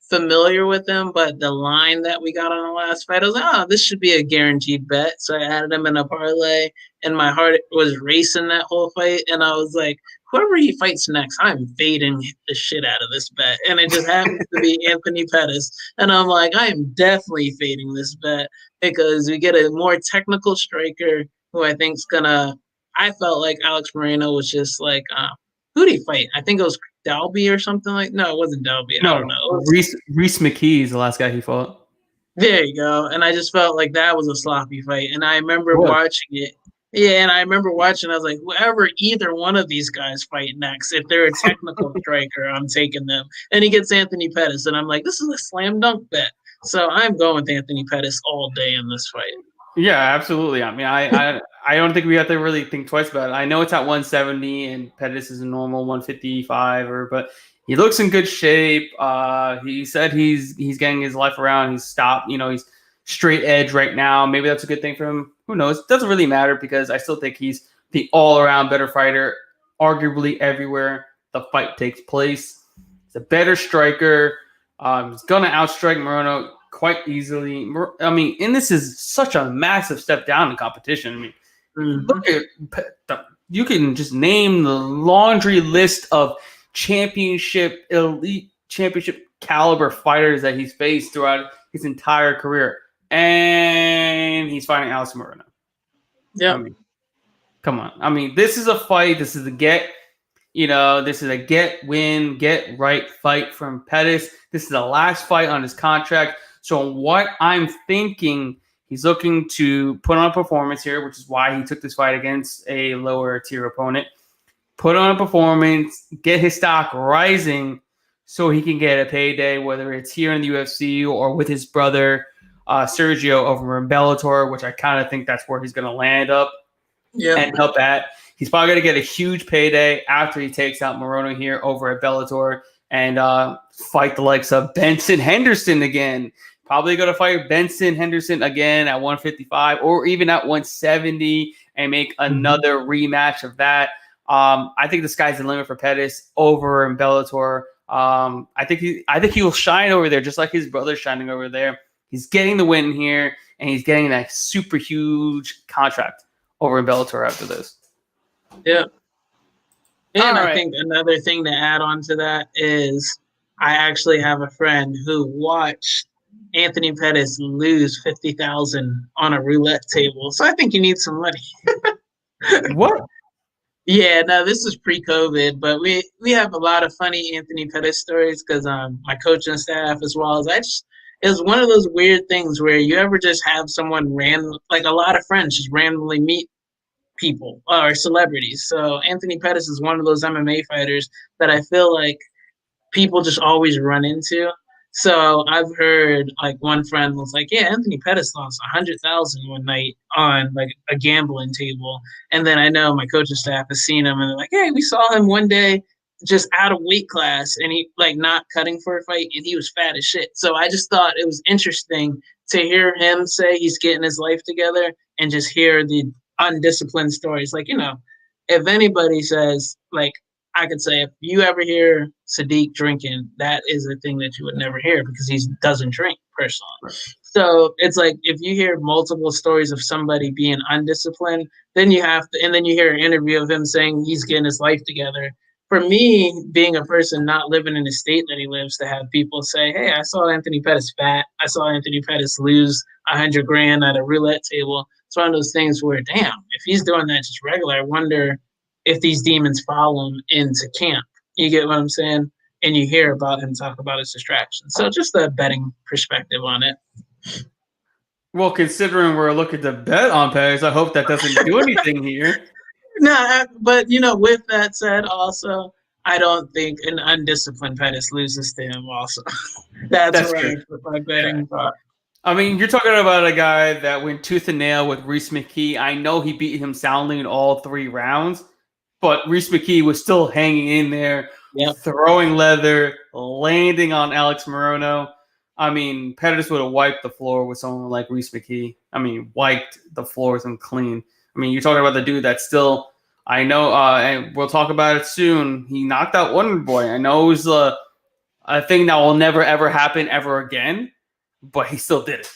familiar with him, but the line that we got on the last fight, I was like, oh, this should be a guaranteed bet. So I added him in a parlay, and my heart was racing that whole fight, and I was like, whoever he fights next, I'm fading the shit out of this bet. And it just happens to be Anthony Pettis. And I'm like, I am definitely fading this bet because we get a more technical striker who I think is I felt like Alex Moreno was just like, who did he fight? I think it was Dalby or something like. No, it wasn't Dalby. No, I don't know. Reese McKee is the last guy he fought. There you go. And I just felt like that was a sloppy fight. And I remember watching it. Yeah, and I remember watching. I was like, whoever either one of these guys fight next, if they're a technical striker, I'm taking them. And he gets Anthony Pettis, and I'm like, this is a slam dunk bet. So I'm going with Anthony Pettis all day in this fight. Yeah, absolutely. I mean, I don't think we have to really think twice about it. I know it's at 170, and Pettis is a normal 155, but he looks in good shape. He said he's getting his life around. He's stopped. He's straight edge right now. Maybe that's a good thing for him. Who knows? It doesn't really matter because I still think he's the all-around better fighter, arguably everywhere the fight takes place. He's a better striker. He's going to outstrike Morono quite easily. I mean, and this is such a massive step down in competition. I mean, look at you can just name the laundry list of elite championship caliber fighters that he's faced throughout his entire career. And he's fighting Alex Moreno. Yeah. I mean, come on. I mean, this is a fight. This is a get win, get right fight from Pettis. This is the last fight on his contract. So what I'm thinking, he's looking to put on a performance here, which is why he took this fight against a lower tier opponent. Put on a performance, get his stock rising so he can get a payday, whether it's here in the UFC or with his brother, Sergio over in Bellator, which I kind of think that's where he's going to land up and help at. He's probably going to get a huge payday after he takes out Morono here over at Bellator and fight the likes of Benson Henderson again. Probably going to fight Benson Henderson again at 155 or even at 170 and make another rematch of that. I think the sky's the limit for Pettis over in Bellator. I think he will shine over there just like his brother's shining over there. He's getting the win here, and he's getting that super huge contract over in Bellator after this. Yeah. And I think another thing to add on to that is I actually have a friend who watched Anthony Pettis lose $50,000 on a roulette table. So I think he needs some money. What? Yeah, no, this is pre-COVID, but we have a lot of funny Anthony Pettis stories because my coaching staff as well as it was one of those weird things where you ever just have someone like a lot of friends just randomly meet people or celebrities. So Anthony Pettis is one of those MMA fighters that I feel like people just always run into. So I've heard like one friend was like, yeah, Anthony Pettis lost $100,000 one night on like a gambling table. And then I know my coaching staff has seen him and they're like, hey, we saw him one day just out of weight class and he like not cutting for a fight and he was fat as shit. So I just thought it was interesting to hear him say he's getting his life together and just hear the undisciplined stories. Like, you know, if anybody says like, I could say if you ever hear Sadiq drinking, that is a thing that you would never hear because he doesn't drink personally. Right. So it's like if you hear multiple stories of somebody being undisciplined, then you have to, and then you hear an interview of him saying he's getting his life together. For me, being a person not living in the state that he lives, to have people say, hey, I saw Anthony Pettis fat. I saw Anthony Pettis lose $100,000 at a roulette table. It's one of those things where, damn, if he's doing that just regular, I wonder if these demons follow him into camp. You get what I'm saying? And you hear about him talk about his distractions. So just a betting perspective on it. Well, considering we're looking to bet on Pettis, I hope that doesn't do anything here. No, but, you know, with that said, also, I don't think an undisciplined Pettis loses to him also. That's right with my betting thought. I mean, you're talking about a guy that went tooth and nail with Reese McKee. I know he beat him soundly in all 3 rounds, but Reese McKee was still hanging in there, throwing leather, landing on Alex Morono. I mean, Pettis would have wiped the floor with someone like Reese McKee. I mean, wiped the floor with him clean. I mean, you're talking about the dude that's still, I know, and we'll talk about it soon. He knocked out Wonder Boy. I know it was a thing that will never, ever happen ever again, but he still did it.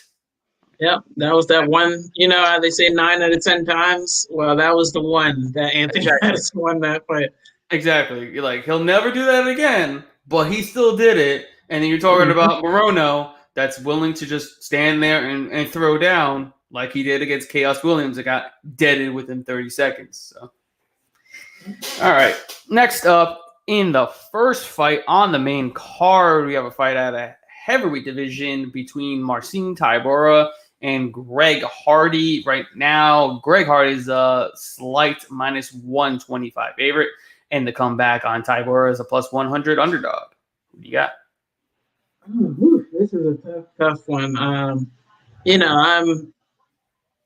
Yeah, that was that one. You know how they say 9 out of 10 times? Well, that was the one that Anthony Pettis won that fight. Exactly. You're like, he'll never do that again, but he still did it. And then you're talking about Morono that's willing to just stand there and throw down like he did against Chaos Williams. It got deaded within 30 seconds. So, all right. Next up, in the first fight on the main card, we have a fight at a heavyweight division between Marcin Tybura and Greg Hardy. Right now, Greg Hardy is a slight minus 125 favorite, and the comeback on Tybura is a plus 100 underdog. What do you got? This is a tough one. You know,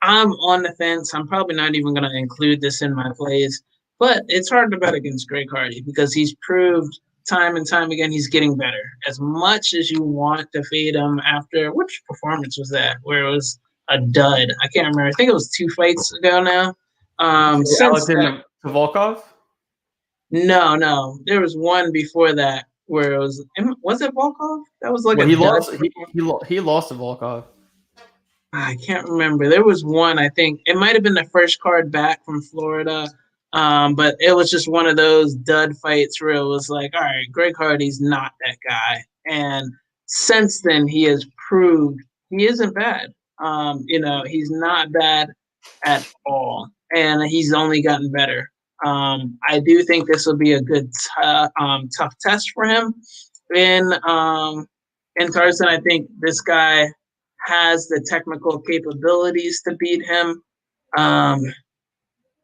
I'm on the fence. I'm probably not even going to include this in my plays, but it's hard to bet against Greg Hardy because he's proved time and time again he's getting better. As much as you want to fade him after, which performance was that? Where it was a dud. I can't remember. I think it was 2 fights ago now. Alexander Volkov? No. There was one before that where it was it Volkov? That was like he lost to Volkov. I can't remember. There was one, I think it might have been the first card back from Florida. But it was just one of those dud fights where it was like, all right, Greg Hardy's not that guy. And since then, he has proved he isn't bad. You know, he's not bad at all. And he's only gotten better. I do think this will be a good, tough test for him. In Carson, I think this guy has the technical capabilities to beat him.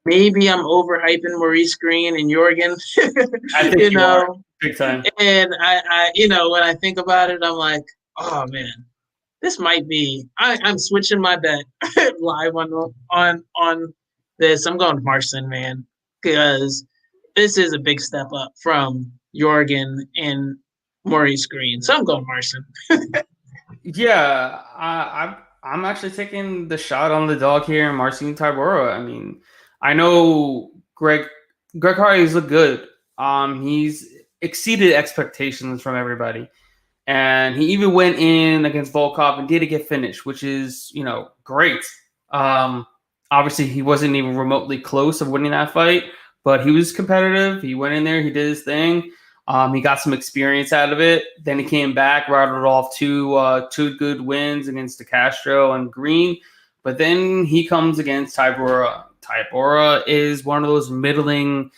Maybe I'm overhyping Maurice Green and Jorgen. I think you are, big time. And I, you know, when I think about it, I'm like, oh man, this might be. I'm switching my bet live on this. I'm going Marcin, man. because this is a big step up from Jorgen and Maurice Green. So I'm going Marcin. Yeah, I'm actually taking the shot on the dog here, Marcin Tybura. I mean, I know Greg Hardy's looked good. He's exceeded expectations from everybody. And he even went in against Volkov and did get finished, which is, great. Um, Obviously, he wasn't even remotely close of winning that fight, but he was competitive. He went in there, he did his thing. He got some experience out of it. Then he came back, rattled off two good wins against DeCastro and Green. But then he comes against Tybura. Tybura is one of those middling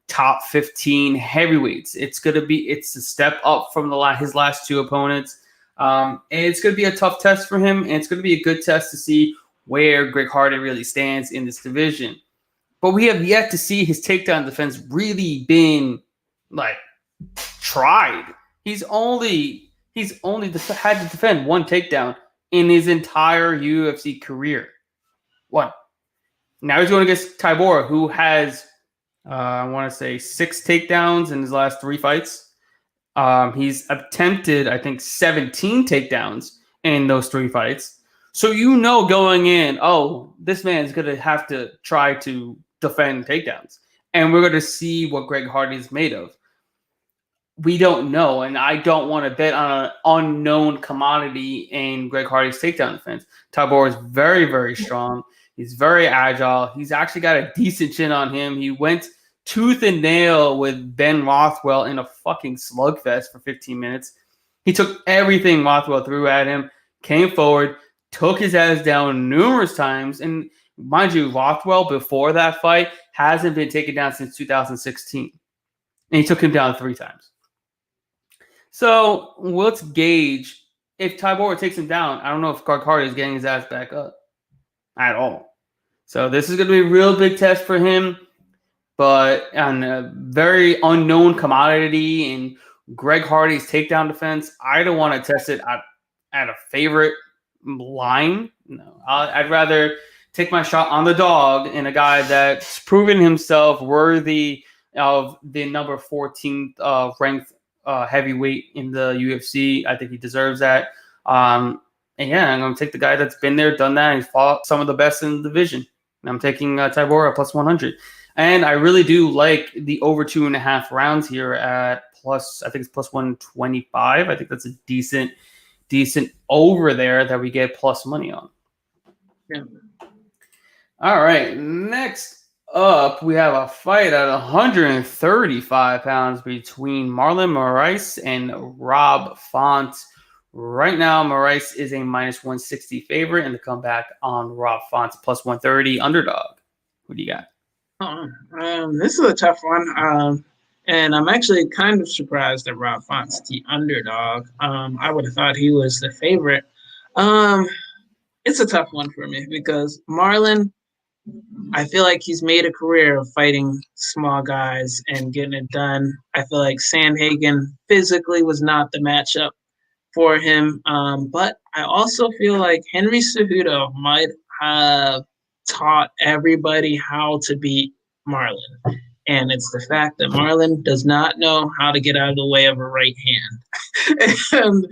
top 15 heavyweights. It's a step up from his last two opponents. And it's going to be a tough test for him. And it's going to be a good test to see where Greg Hardy really stands in this division. But we have yet to see his takedown defense really been tried. He's only had to defend one takedown in his entire UFC career. One. Now he's going against Tybura, who has I want to say 6 takedowns in his last 3 fights. He's attempted, I think, 17 takedowns in those 3 fights. So going in, this man's going to have to try to defend takedowns. And we're going to see what Greg Hardy is made of. We don't know, and I don't want to bet on an unknown commodity in Greg Hardy's takedown defense. Tybura is very, very strong. He's very agile. He's actually got a decent chin on him. He went tooth and nail with Ben Rothwell in a fucking slugfest for 15 minutes. He took everything Rothwell threw at him, came forward, took his ass down numerous times. And mind you, Rothwell, before that fight, hasn't been taken down since 2016. And he took him down 3 times. So let's gauge if Tybura takes him down. I don't know if Greg Hardy is getting his ass back up at all. So this is going to be a real big test for him. But on a very unknown commodity in Greg Hardy's takedown defense, I don't want to test it at a favorite line. No, I'd rather take my shot on the dog in a guy that's proven himself worthy of the number 14th ranked heavyweight in the UFC. I think he deserves that. And yeah, I'm going to take the guy that's been there, done that, and he's fought some of the best in the division. And I'm taking Tybura plus 100. And I really do like the over 2.5 rounds here at I think it's plus 125. I think that's a decent over there that we get plus money on. Yeah. All right. Next up, we have a fight at 135 pounds between Marlon Moraes and Rob Font. Right now, Moraes is a minus 160 favorite, and the comeback on Rob Font's plus 130 underdog. Who do you got? This is a tough one. And I'm actually kind of surprised that Rob Font's the underdog. I would have thought he was the favorite. It's a tough one for me because Marlon, I feel like he's made a career of fighting small guys and getting it done. I feel like Sandhagen physically was not the matchup for him. But I also feel like Henry Cejudo might have taught everybody how to beat Marlon. And it's the fact that Marlon does not know how to get out of the way of a right hand. And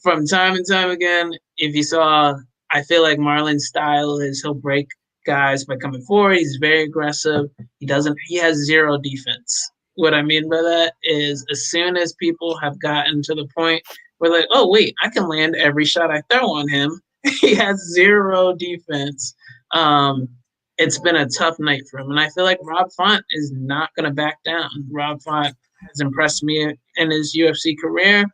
from time and time again, if you saw, I feel like Marlon's style is he'll break guys by coming forward. He's very aggressive. He has 0 defense. What I mean by that is as soon as people have gotten to the point where like, oh, wait, I can land every shot I throw on him. He has 0 defense. It's been a tough night for him. And I feel like Rob Font is not going to back down. Rob Font has impressed me in his UFC career.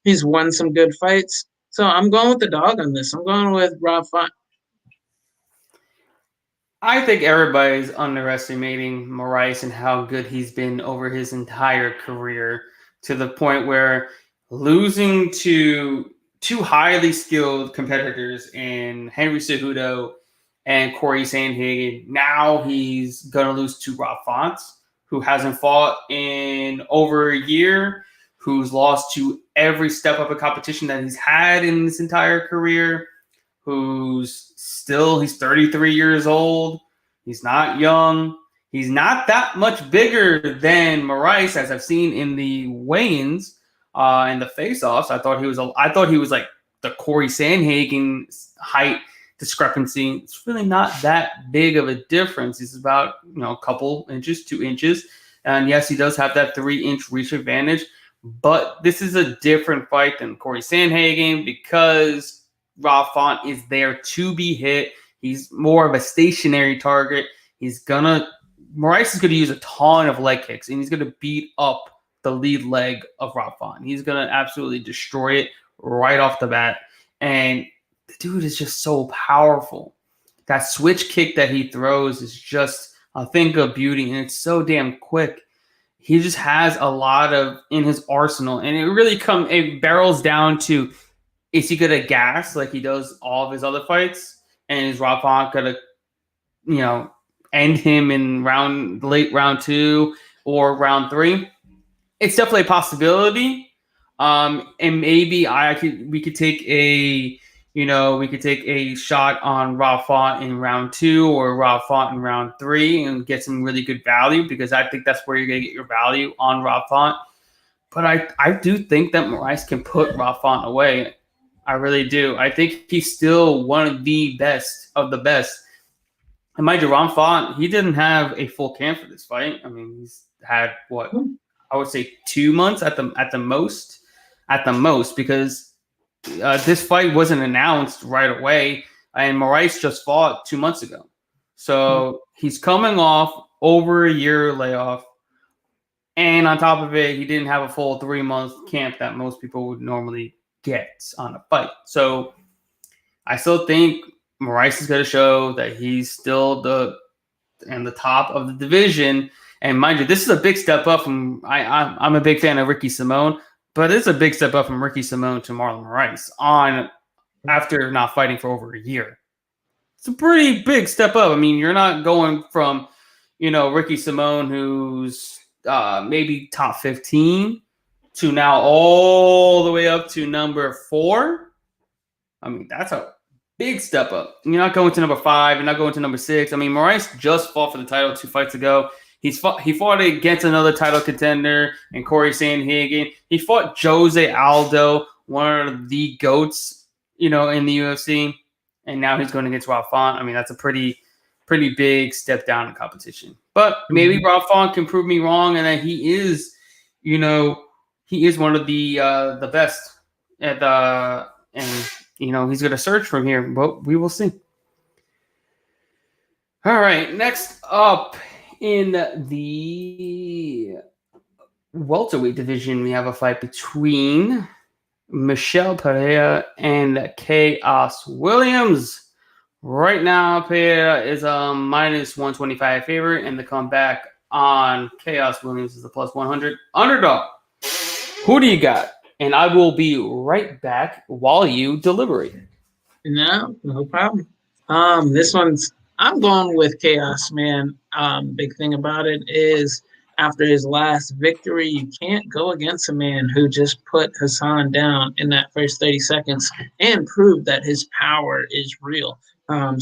He's won some good fights. So I'm going with the dog on this. I'm going with Rob Font. I think everybody's underestimating Moraes and how good he's been over his entire career to the point where losing to 2 highly skilled competitors in Henry Cejudo and Corey Sandhagen. Now he's going to lose to Rob Font, who hasn't fought in over a year, who's lost to every step up in competition that he's had in his entire career, he's 33 years old. He's not young. He's not that much bigger than Moraes, as I've seen in the weigh-ins and the face-offs. I thought he was like the Corey Sandhagen height discrepancy. It's really not that big of a difference. It's about a couple inches, 2 inches, and yes, he does have that 3-inch reach advantage. But this is a different fight than Corey Sandhagen because Rob Font is there to be hit. He's more of a stationary target. Moraes is going to use a ton of leg kicks, and he's going to beat up the lead leg of Rob Font. He's going to absolutely destroy it right off the bat. And the dude is just so powerful. That switch kick that he throws is just a thing of beauty, and it's so damn quick. He just has a lot in his arsenal, and it barrels down to, is he gonna gas like he does all of his other fights, and is Rob Font gonna, end him in late round 2 or round 3? It's definitely a possibility, and maybe we could take a shot on Rob Font in round 2 or Rob Font in round 3 and get some really good value, because I think that's where you're going to get your value on Rob Font. But I do think that Moraes can put Rob Font away. I really do. I think he's still one of the best of the best. And mind you, Rob Font, he didn't have a full camp for this fight. I mean, he's had I would say 2 months at the most, because this fight wasn't announced right away, and Moraes just fought 2 months ago. So he's coming off over a year layoff, and on top of it, he didn't have a full 3-month camp that most people would normally get on a fight. So I still think Moraes is going to show that he's still the top of the division. And mind you, this is a big step up from I'm a big fan of Ricky Simone. But it's a big step up from Ricky Simone to Marlon Moraes after not fighting for over a year. It's a pretty big step up. I mean, you're not going from, Ricky Simone, who's maybe top 15, to now all the way up to number 4. I mean, that's a big step up. You're not going to number 5. You're not going to number 6. I mean, Moraes just fought for the title 2 fights ago. He fought against another title contender in Corey Sandhagen. He fought Jose Aldo, one of the GOATs, in the UFC. And now he's going against Rob Font. I mean, that's a pretty big step down in competition. But maybe Rob Font can prove me wrong, and that he is one of the best at and he's going to surge from here. But we will see. All right, next up, in the welterweight division, we have a fight between Michel Pereira and Chaos Williams. Right now, Pereira is a minus 125 favorite, and the comeback on Chaos Williams is a plus 100 underdog. Who do you got? And I will be right back while you deliberate. No problem. I'm going with Chaos, man. Big thing about it is, after his last victory, you can't go against a man who just put Hassan down in that first 30 seconds and proved that his power is real. I'm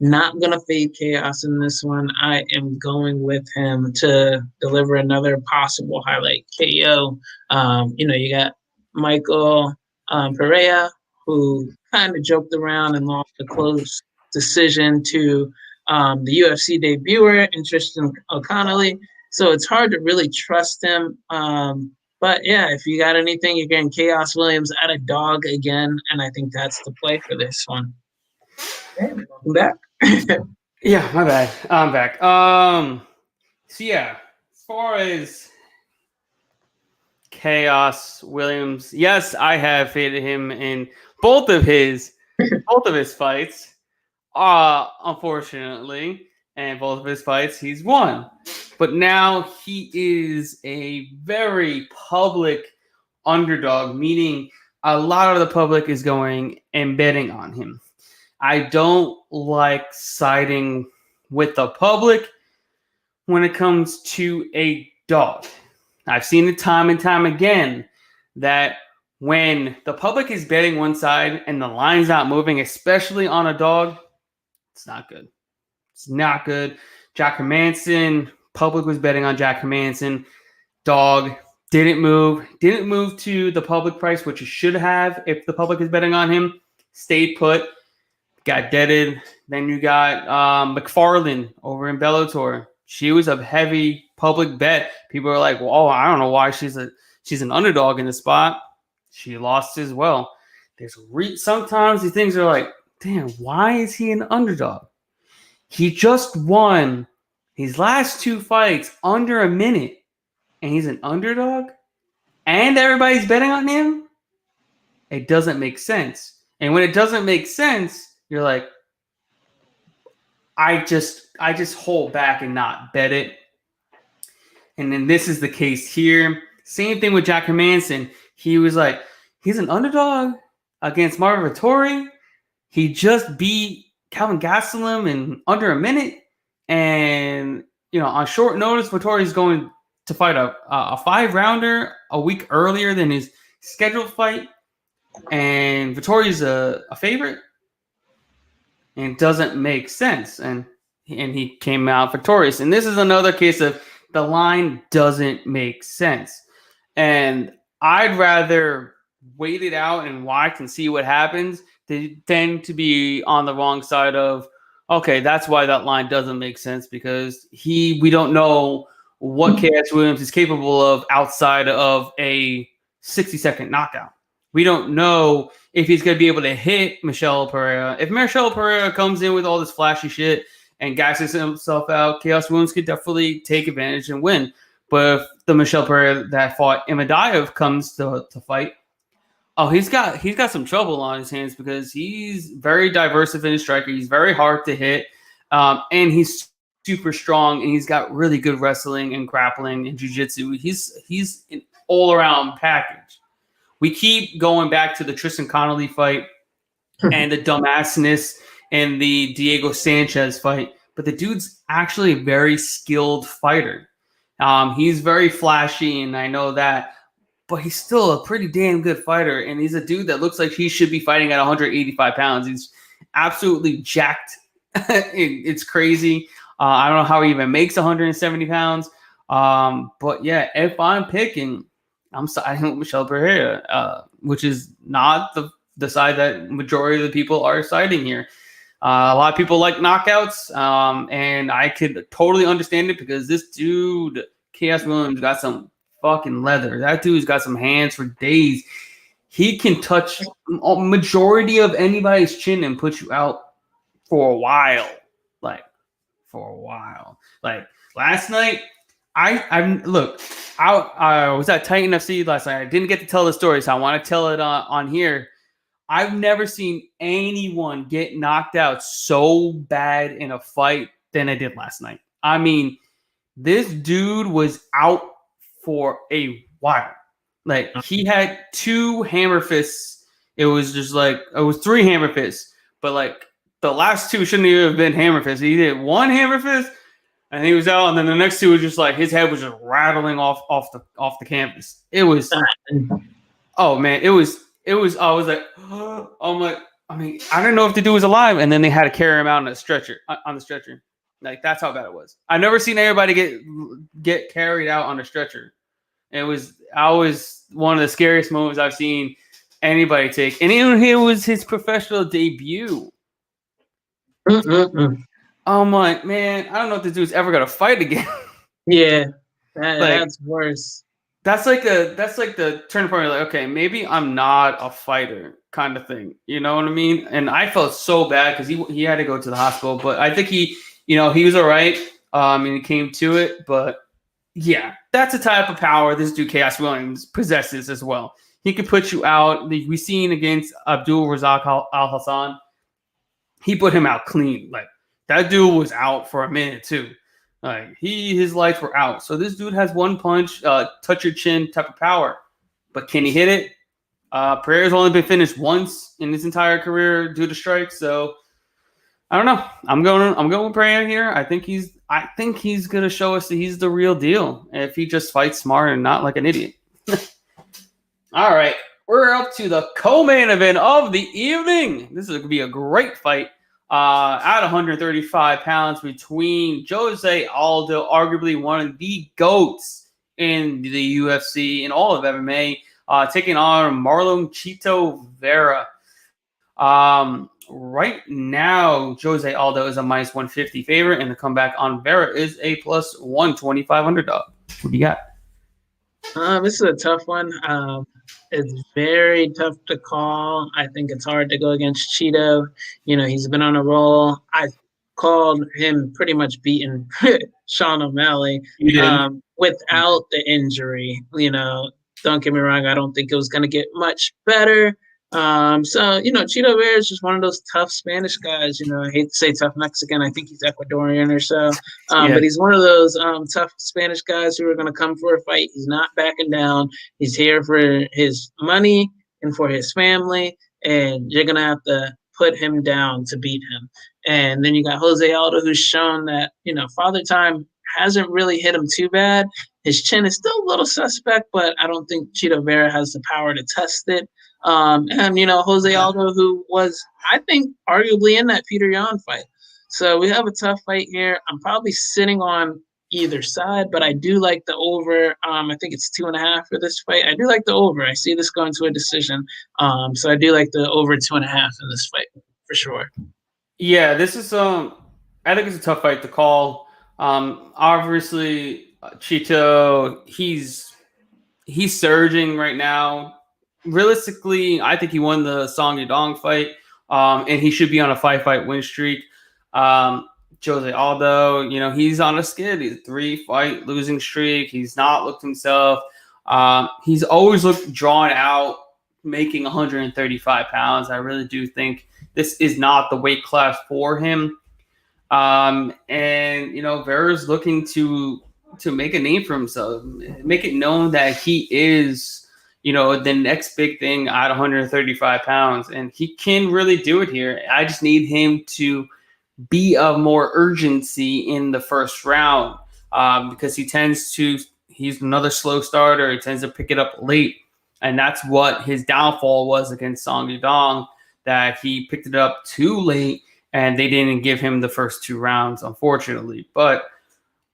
not going to fade Chaos in this one. I am going with him to deliver another possible highlight KO. You got Michael Pereira, who kind of joked around and lost a close decision to the UFC debuter, Tristan O'Connelly. So it's hard to really trust him. But yeah, if you got anything, you're getting Chaos Williams at a dog again, and I think that's the play for this one. Okay, welcome back. Yeah, my bad. I'm back. So yeah, as far as Chaos Williams, yes, I have faded him in both of his fights. Unfortunately, and both of his fights he's won. But now he is a very public underdog, meaning a lot of the public is going and betting on him. I don't like siding with the public when it comes to a dog. I've seen it time and time again that when the public is betting one side and the line's not moving, especially on a dog, it's not good. It's not good. Jack Hermanson, public was betting on Jack Hermanson. Dog didn't move to the public price, which it should have if the public is betting on him. Stayed put, got deaded. Then you got McFarlane over in Bellator. She was a heavy public bet. People are like, well, I don't know why she's an underdog in the spot. She lost as well. Sometimes these things are like, damn, why is he an underdog? He just won his last 2 fights under a minute, and he's an underdog, and everybody's betting on him? It doesn't make sense. And when it doesn't make sense, you're like, I just hold back and not bet it. And then this is the case here. Same thing with Jack Hermanson. He was like, he's an underdog against Marvin Vettori. He just beat Calvin Gastelum in under a minute. And, on short notice, Vettori's going to fight a 5-rounder a week earlier than his scheduled fight. And Vettori's a favorite. And it doesn't make sense. And he came out victorious. And this is another case of the line doesn't make sense. And I'd rather wait it out and watch and see what happens than to be on the wrong side of, okay, that's why that line doesn't make sense, because we don't know what KS Williams is capable of outside of a 60-second knockout. We don't know if he's going to be able to hit Michelle Pereira. If Michelle Pereira comes in with all this flashy shit and gasses himself out, KS Williams could definitely take advantage and win. But if the Michelle Pereira that fought Imadaev comes to fight, he's got some trouble on his hands, because he's very diverse in his striker. He's very hard to hit, and he's super strong, and he's got really good wrestling and grappling and jiu-jitsu. He's an all-around package. We keep going back to the Tristan Connolly fight and the dumbassness and the Diego Sanchez fight, but the dude's actually a very skilled fighter. He's very flashy, and I know that, but he's still a pretty damn good fighter, and he's a dude that looks like he should be fighting at 185 pounds. He's absolutely jacked. It's crazy. I don't know how he even makes 170 pounds. But yeah, if I'm picking, I'm siding with Michelle Pereira, which is not the side that majority of the people are siding here. A lot of people like knockouts, and I could totally understand it, because this dude, KS Williams, got some fucking leather. That dude's got some hands for days. He can touch a majority of anybody's chin and put you out for a while. Like last night, I was at Titan FC last night. I didn't get to tell the story, so I want to tell it on here. I've never seen anyone get knocked out so bad in a fight than I did last night. I mean, this dude was out for a while. Like, he had 2 hammer fists. It was 3 hammer fists, but like the last 2 shouldn't even have been hammer fists. He did 1 hammer fist, and he was out, and then the next 2 was just like his head was just rattling off the canvas. It was, oh man, it was. I was like, oh my. I mean, I didn't know if the dude was alive, and then they had to carry him out on the stretcher. Like, that's how bad it was. I've never seen anybody get carried out on a stretcher. It was one of the scariest moments I've seen anybody take, and it was his professional debut. I'm like, man, I don't know if this dude's ever gonna fight again. Yeah, that's worse. That's like the turning point. Like, okay, maybe I'm not a fighter, kind of thing. You know what I mean? And I felt so bad because he had to go to the hospital, but I think he was all right. And he came to it, but yeah, that's a type of power this dude KS Williams possesses as well. He could put you out. We seen against Abdul Razak Al Hassan. He put him out clean. Like, that dude was out for a minute too. Like, his lights were out. So this dude has 1 punch, touch your chin type of power. But can he hit it? Pereira's only been finished once in his entire career due to strikes. So I don't know. I'm going with Pereira here. I think he's gonna show us that he's the real deal if he just fights smart and not like an idiot. All right. We're up to the co-main event of the evening. This is going to be a great fight. at 135 pounds between Jose Aldo, arguably one of the GOATs in the UFC and all of MMA, taking on Marlon Chito Vera. Right now, Jose Aldo is a minus 150 favorite, and the comeback on Vera is a plus 125 underdog. What do you got? This is a tough one. It's very tough to call. I think it's hard to go against Cheeto. You know, he's been on a roll. I called him pretty much beating Sean O'Malley without the injury. You know, don't get me wrong. I don't think it was going to get much better. So, you know, Cheeto Vera is just one of those tough Spanish guys. You know, I hate to say tough Mexican. I think he's Ecuadorian or so. But he's one of those tough Spanish guys who are going to come for a fight. He's not backing down. He's here for his money and for his family. And you're going to have to put him down to beat him. And then you got Jose Aldo, who's shown that, you know, Father Time hasn't really hit him too bad. His chin is still a little suspect, but I don't think Cheeto Vera has the power to test it. And, you know, Jose Aldo, who was, I think, arguably in that Peter Yan fight. So we have a tough fight here. I'm probably sitting on either side, but I do like the over. I think it's 2.5 for this fight. I do like the over. I see this going to a decision. So I do like the over 2.5 in this fight for sure. Yeah, this is I think it's a tough fight to call. Obviously, Chito, he's surging right now. Realistically, I think he won the Song Yadong fight, and he should be on a 5-fight win streak. Jose Aldo, you know, he's on a skid. He's a 3-fight losing streak. He's not looked himself. He's always looked drawn out, making 135 pounds. I really do think this is not the weight class for him. And, you know, Vera's looking to make a name for himself, make it known that he is, you know, the next big thing at 135 pounds. And he can really do it here. I just need him to be of more urgency in the first round because he's another slow starter. He tends to pick it up late. And that's what his downfall was against Song Yadong, that he picked it up too late and they didn't give him the first 2 rounds, unfortunately. But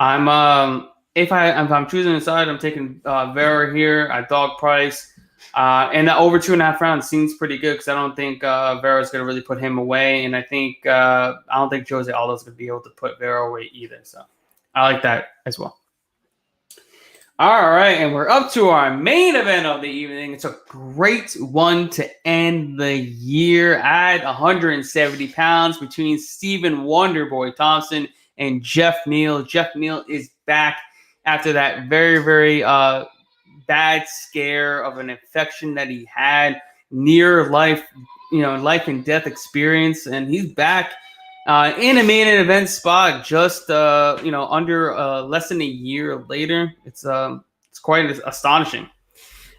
if I'm choosing a side, I'm taking Vera here at dog price. And that over 2.5 rounds seems pretty good because I don't think Vera's going to really put him away. And I don't think Jose Aldo's going to be able to put Vera away either. So I like that as well. All right, and we're up to our main event of the evening. It's a great one to end the year at 170 pounds between Stephen Wonderboy Thompson and Jeff Neal. Jeff Neal is back after that very, very bad scare of an infection that he had, near life, you know, life and death experience, and he's back in a main event spot just you know, under less than a year later. It's quite astonishing.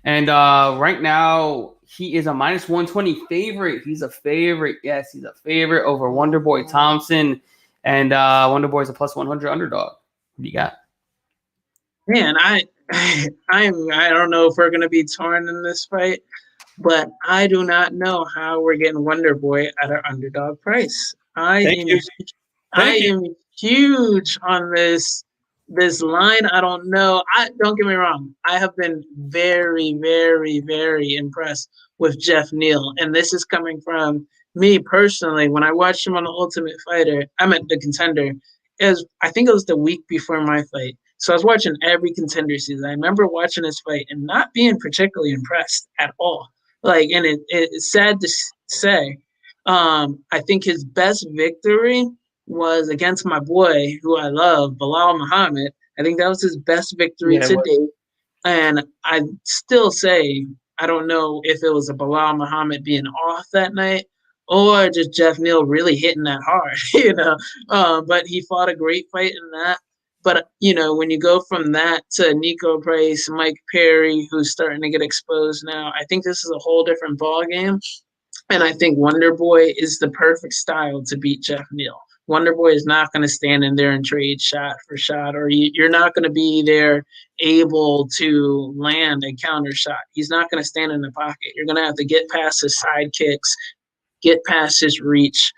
And right now he is a minus 120 favorite. He's a favorite. Yes, he's a favorite over Wonderboy Thompson, and Wonderboy's a plus 100 underdog. What do you got? Man, I don't know if we're gonna be torn in this fight, but I do not know how we're getting Wonderboy at our underdog price. I am huge on this line. I don't know. Don't get me wrong. I have been very, very, very impressed with Jeff Neal, and this is coming from me personally. When I watched him on The Ultimate Fighter, I'm at The Contender. I think it was the week before my fight. So I was watching every Contender season. I remember watching this fight and not being particularly impressed at all. Like, and it's sad to say. I think his best victory was against my boy, who I love, Bilal Muhammad. I think that was his best victory to date. And I still say, I don't know if it was a Bilal Muhammad being off that night or just Jeff Neal really hitting that hard, you know. But he fought a great fight in that. But, you know, when you go from that to Nico Price, Mike Perry, who's starting to get exposed now, I think this is a whole different ballgame. And I think Wonderboy is the perfect style to beat Jeff Neal. Wonderboy is not going to stand in there and trade shot for shot, or you're not going to be there able to land a counter shot. He's not going to stand in the pocket. You're going to have to get past his side kicks, get past his reach.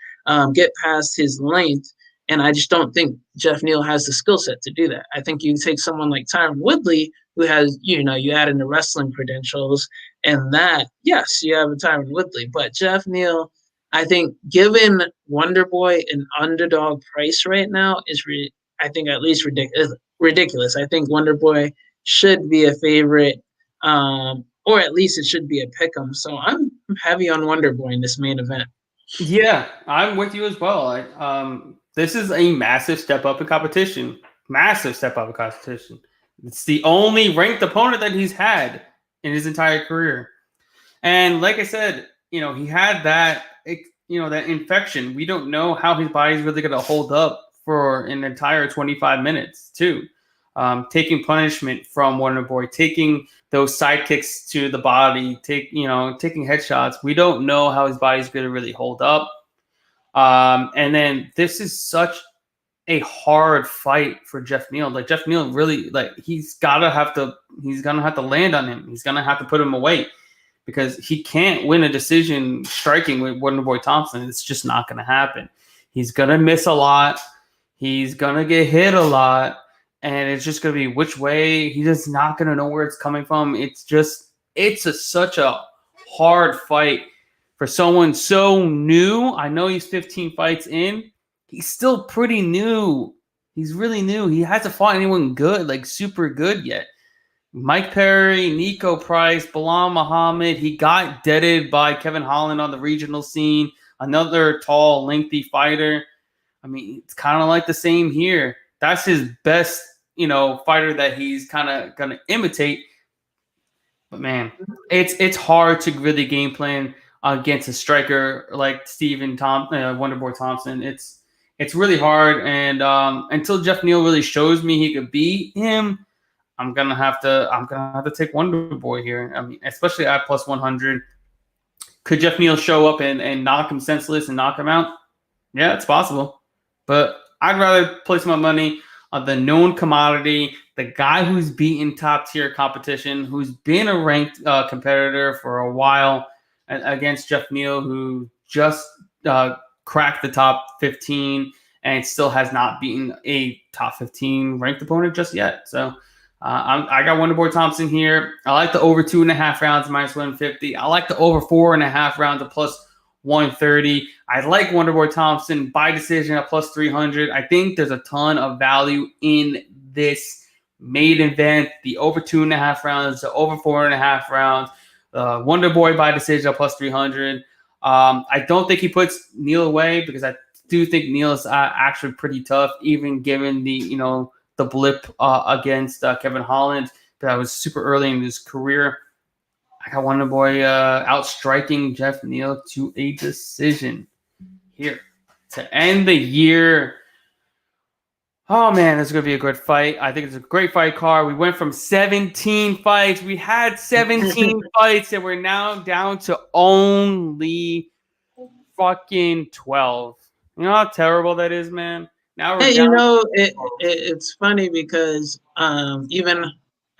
get past his length. And I just don't think Jeff Neal has the skill set to do that. I think you take someone like Tyron Woodley, who has, you add in the wrestling credentials, and that, yes, you have a Tyron Woodley. But Jeff Neal, I think, given Wonder Boy an underdog price right now, is I think at least ridiculous. I think Wonder Boy should be a favorite, or at least it should be a pick'em. So I'm heavy on Wonder Boy in this main event. Yeah, I'm with you as well. This is a massive step up in competition. Massive step up in competition. It's the only ranked opponent that he's had in his entire career. And like I said, he had that, that infection. We don't know how his body's really going to hold up for an entire 25 minutes, too. Taking punishment from Wonder Boy, taking those sidekicks to the body, taking headshots. We don't know how his body's going to really hold up. And then this is such a hard fight for Jeff Neal. Like Jeff Neal really, he's gonna have to land on him. He's gonna have to put him away because he can't win a decision striking with Wonder Boy Thompson. It's just not gonna happen. He's gonna miss a lot. He's gonna get hit a lot. And it's just going to be which way. He's just not going to know where it's coming from. Such a hard fight for someone so new. I know he's 15 fights in. He's still pretty new. He's really new. He hasn't fought anyone good, like super good yet. Mike Perry, Nico Price, Bilal Muhammad. He got deaded by Kevin Holland on the regional scene. Another tall, lengthy fighter. I mean, it's kind of like the same here. That's his best fighter that he's kind of gonna imitate. But man, it's hard to really game plan against a striker like Wonder Boy Thompson. It's really hard, and until Jeff Neal really shows me he could beat him, I'm gonna have to take Wonder Boy here. I mean, especially at plus 100. Could Jeff Neal show up and knock him senseless and knock him out? Yeah, it's possible, but I'd rather place my money on the known commodity, the guy who's beaten top-tier competition, who's been a ranked competitor for a while against Jeff Neal, who just cracked the top 15 and still has not beaten a top 15 ranked opponent just yet. So I got Wonder Boy Thompson here. I like the over 2.5 rounds, minus 150. I like the over 4.5 rounds of plus 130. I like Wonder Boy Thompson by decision at plus 300. I think there's a ton of value in this main event. The over 2.5 rounds, the over 4.5 rounds. Wonder Boy by decision at plus 300. I don't think he puts Neal away because I do think Neal is actually pretty tough, even given the blip against Kevin Holland. That was super early in his career. I got Wonder Boy outstriking Jeff Neal to a decision here to end the year. Oh, man, this is going to be a good fight. I think it's a great fight card. We went from 17 fights. We had 17 fights, and we're now down to only fucking 12. You know how terrible that is, man? Now we're it's funny because even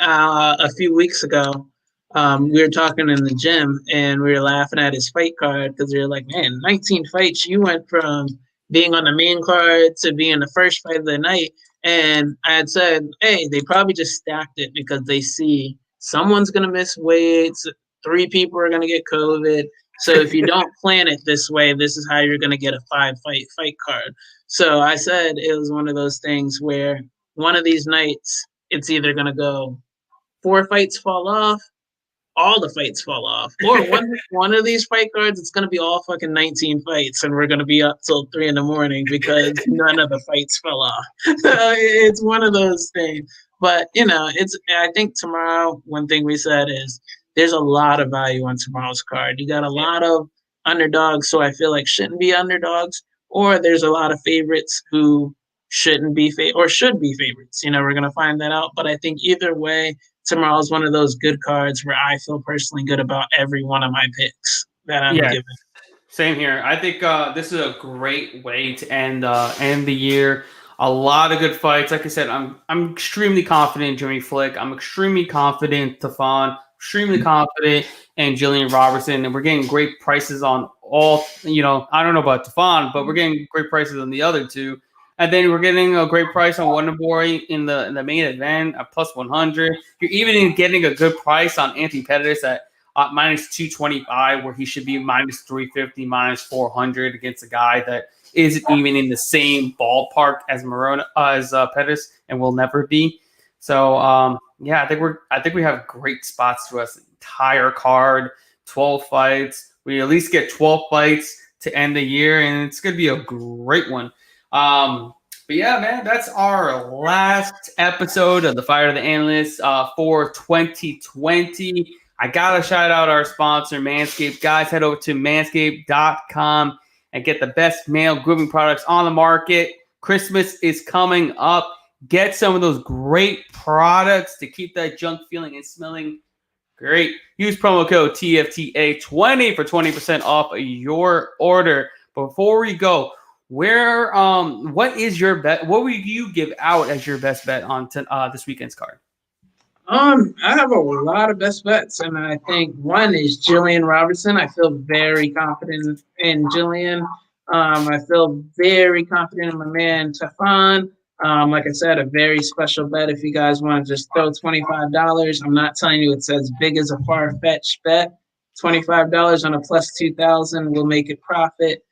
a few weeks ago, we were talking in the gym and we were laughing at his fight card because we were like, man, 19 fights. You went from being on the main card to being the first fight of the night. And I had said, hey, they probably just stacked it because they see someone's going to miss weights. 3 people are going to get COVID. So if you don't plan it this way, this is how you're going to get a 5-fight card. So I said it was one of those things where one of these nights, it's either going to go 4 fights fall off, all the fights fall off, or one of these fight cards, it's going to be all fucking 19 fights, and we're going to be up till 3 a.m. because none of the fights fell off. So it's one of those things. But, I think tomorrow, one thing we said is there's a lot of value on tomorrow's card. You got a lot of underdogs, so I feel like shouldn't be underdogs, or there's a lot of favorites who shouldn't be or should be favorites. We're going to find that out. But I think either way, tomorrow's one of those good cards where I feel personally good about every one of my picks that I'm giving. Same here. I think this is a great way to end the year. A lot of good fights. Like I said, I'm extremely confident in Jimmy Flick. I'm extremely confident in Tafon. Extremely confident in Jillian Robertson, and we're getting great prices on all, I don't know about Tefon, but we're getting great prices on the other two. And then we're getting a great price on Wonder Boy in the main event at plus 100. You're even getting a good price on Anthony Pettis at minus 225, where he should be minus 350, minus 400 against a guy that isn't even in the same ballpark as Pettis and will never be. So I think we have great spots to us. Entire card, 12 fights. We at least get 12 fights to end the year, and it's gonna be a great one. But yeah, man, that's our last episode of the Fight Analyst for 2020. I gotta shout out our sponsor, Manscaped. Guys, head over to manscaped.com and get the best male grooming products on the market. Christmas is coming up. Get some of those great products to keep that junk feeling and smelling great. Use promo code TFTA20 for 20% off your order. Before we go, what is your bet? What would you give out as your best bet on this weekend's card? I have a lot of best bets, and I think one is Jillian Robertson. I feel very confident in Jillian. I feel very confident in my man Tefon. Like I said, a very special bet if you guys want to just throw $25. I'm not telling you it's as big as a far-fetched bet. $25 on a plus 2,000 will make it profit.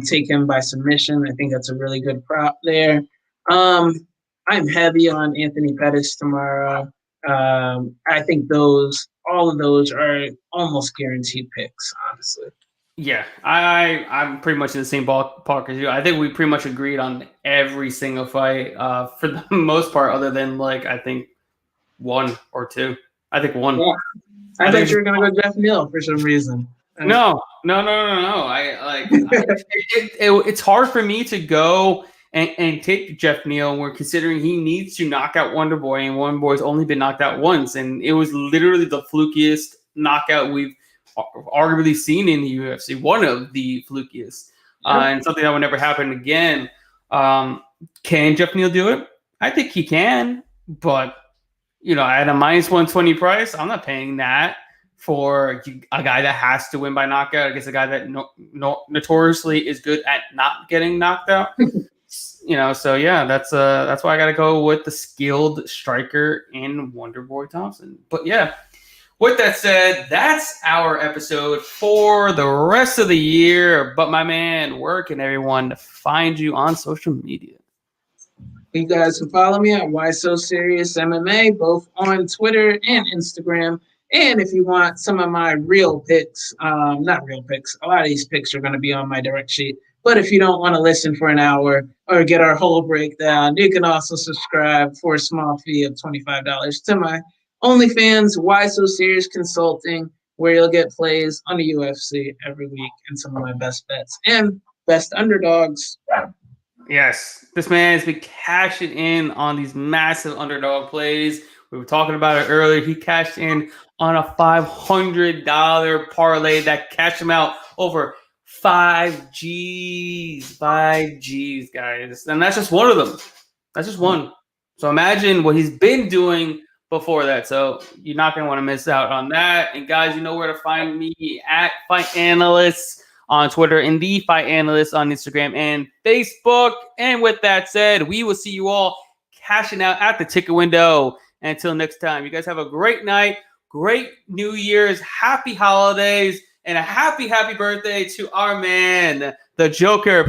Take him by submission. I think that's a really good prop there. I'm heavy on Anthony Pettis tomorrow. I think all of those are almost guaranteed picks, honestly. Yeah, I'm pretty much in the same ballpark as you. I think we pretty much agreed on every single fight for the most part, other than I think one or two. I think one. Yeah. I thought you were gonna go Jeff Neal for some reason. No. It's hard for me to go and take Jeff Neal. We're considering he needs to knock out Wonder Boy, and Wonder Boy's only been knocked out once, and it was literally the flukiest knockout we've arguably seen in the UFC. One of the flukiest, and something that would never happen again. Can Jeff Neal do it? I think he can, but at a minus 120 price, I'm not paying that for a guy that has to win by knockout against a guy that notoriously is good at not getting knocked out. So yeah, that's why I got to go with the skilled striker in Wonder Boy Thompson. But yeah, with that said, that's our episode for the rest of the year. But my man, where can everyone find you on social media? You guys can follow me at Why So Serious MMA, both on Twitter and Instagram. And if you want some of my real picks, not real picks, a lot of these picks are going to be on my direct sheet. But if you don't want to listen for an hour or get our whole breakdown, you can also subscribe for a small fee of $25 to my OnlyFans, Why So Serious Consulting, where you'll get plays on the UFC every week and some of my best bets and best underdogs. Yes, this man has been cashing in on these massive underdog plays. We were talking about it earlier. He cashed in on a $500 parlay that cashed him out over 5 G's, guys. And that's just one of them. That's just one. So imagine what he's been doing before that. So you're not going to want to miss out on that. And guys, you know where to find me at Fight Analyst on Twitter and The Fight Analyst on Instagram and Facebook. And with that said, we will see you all cashing out at the ticket window. Until next time, you guys have a great night, great New Year's, happy holidays, and a happy birthday to our man, the Joker.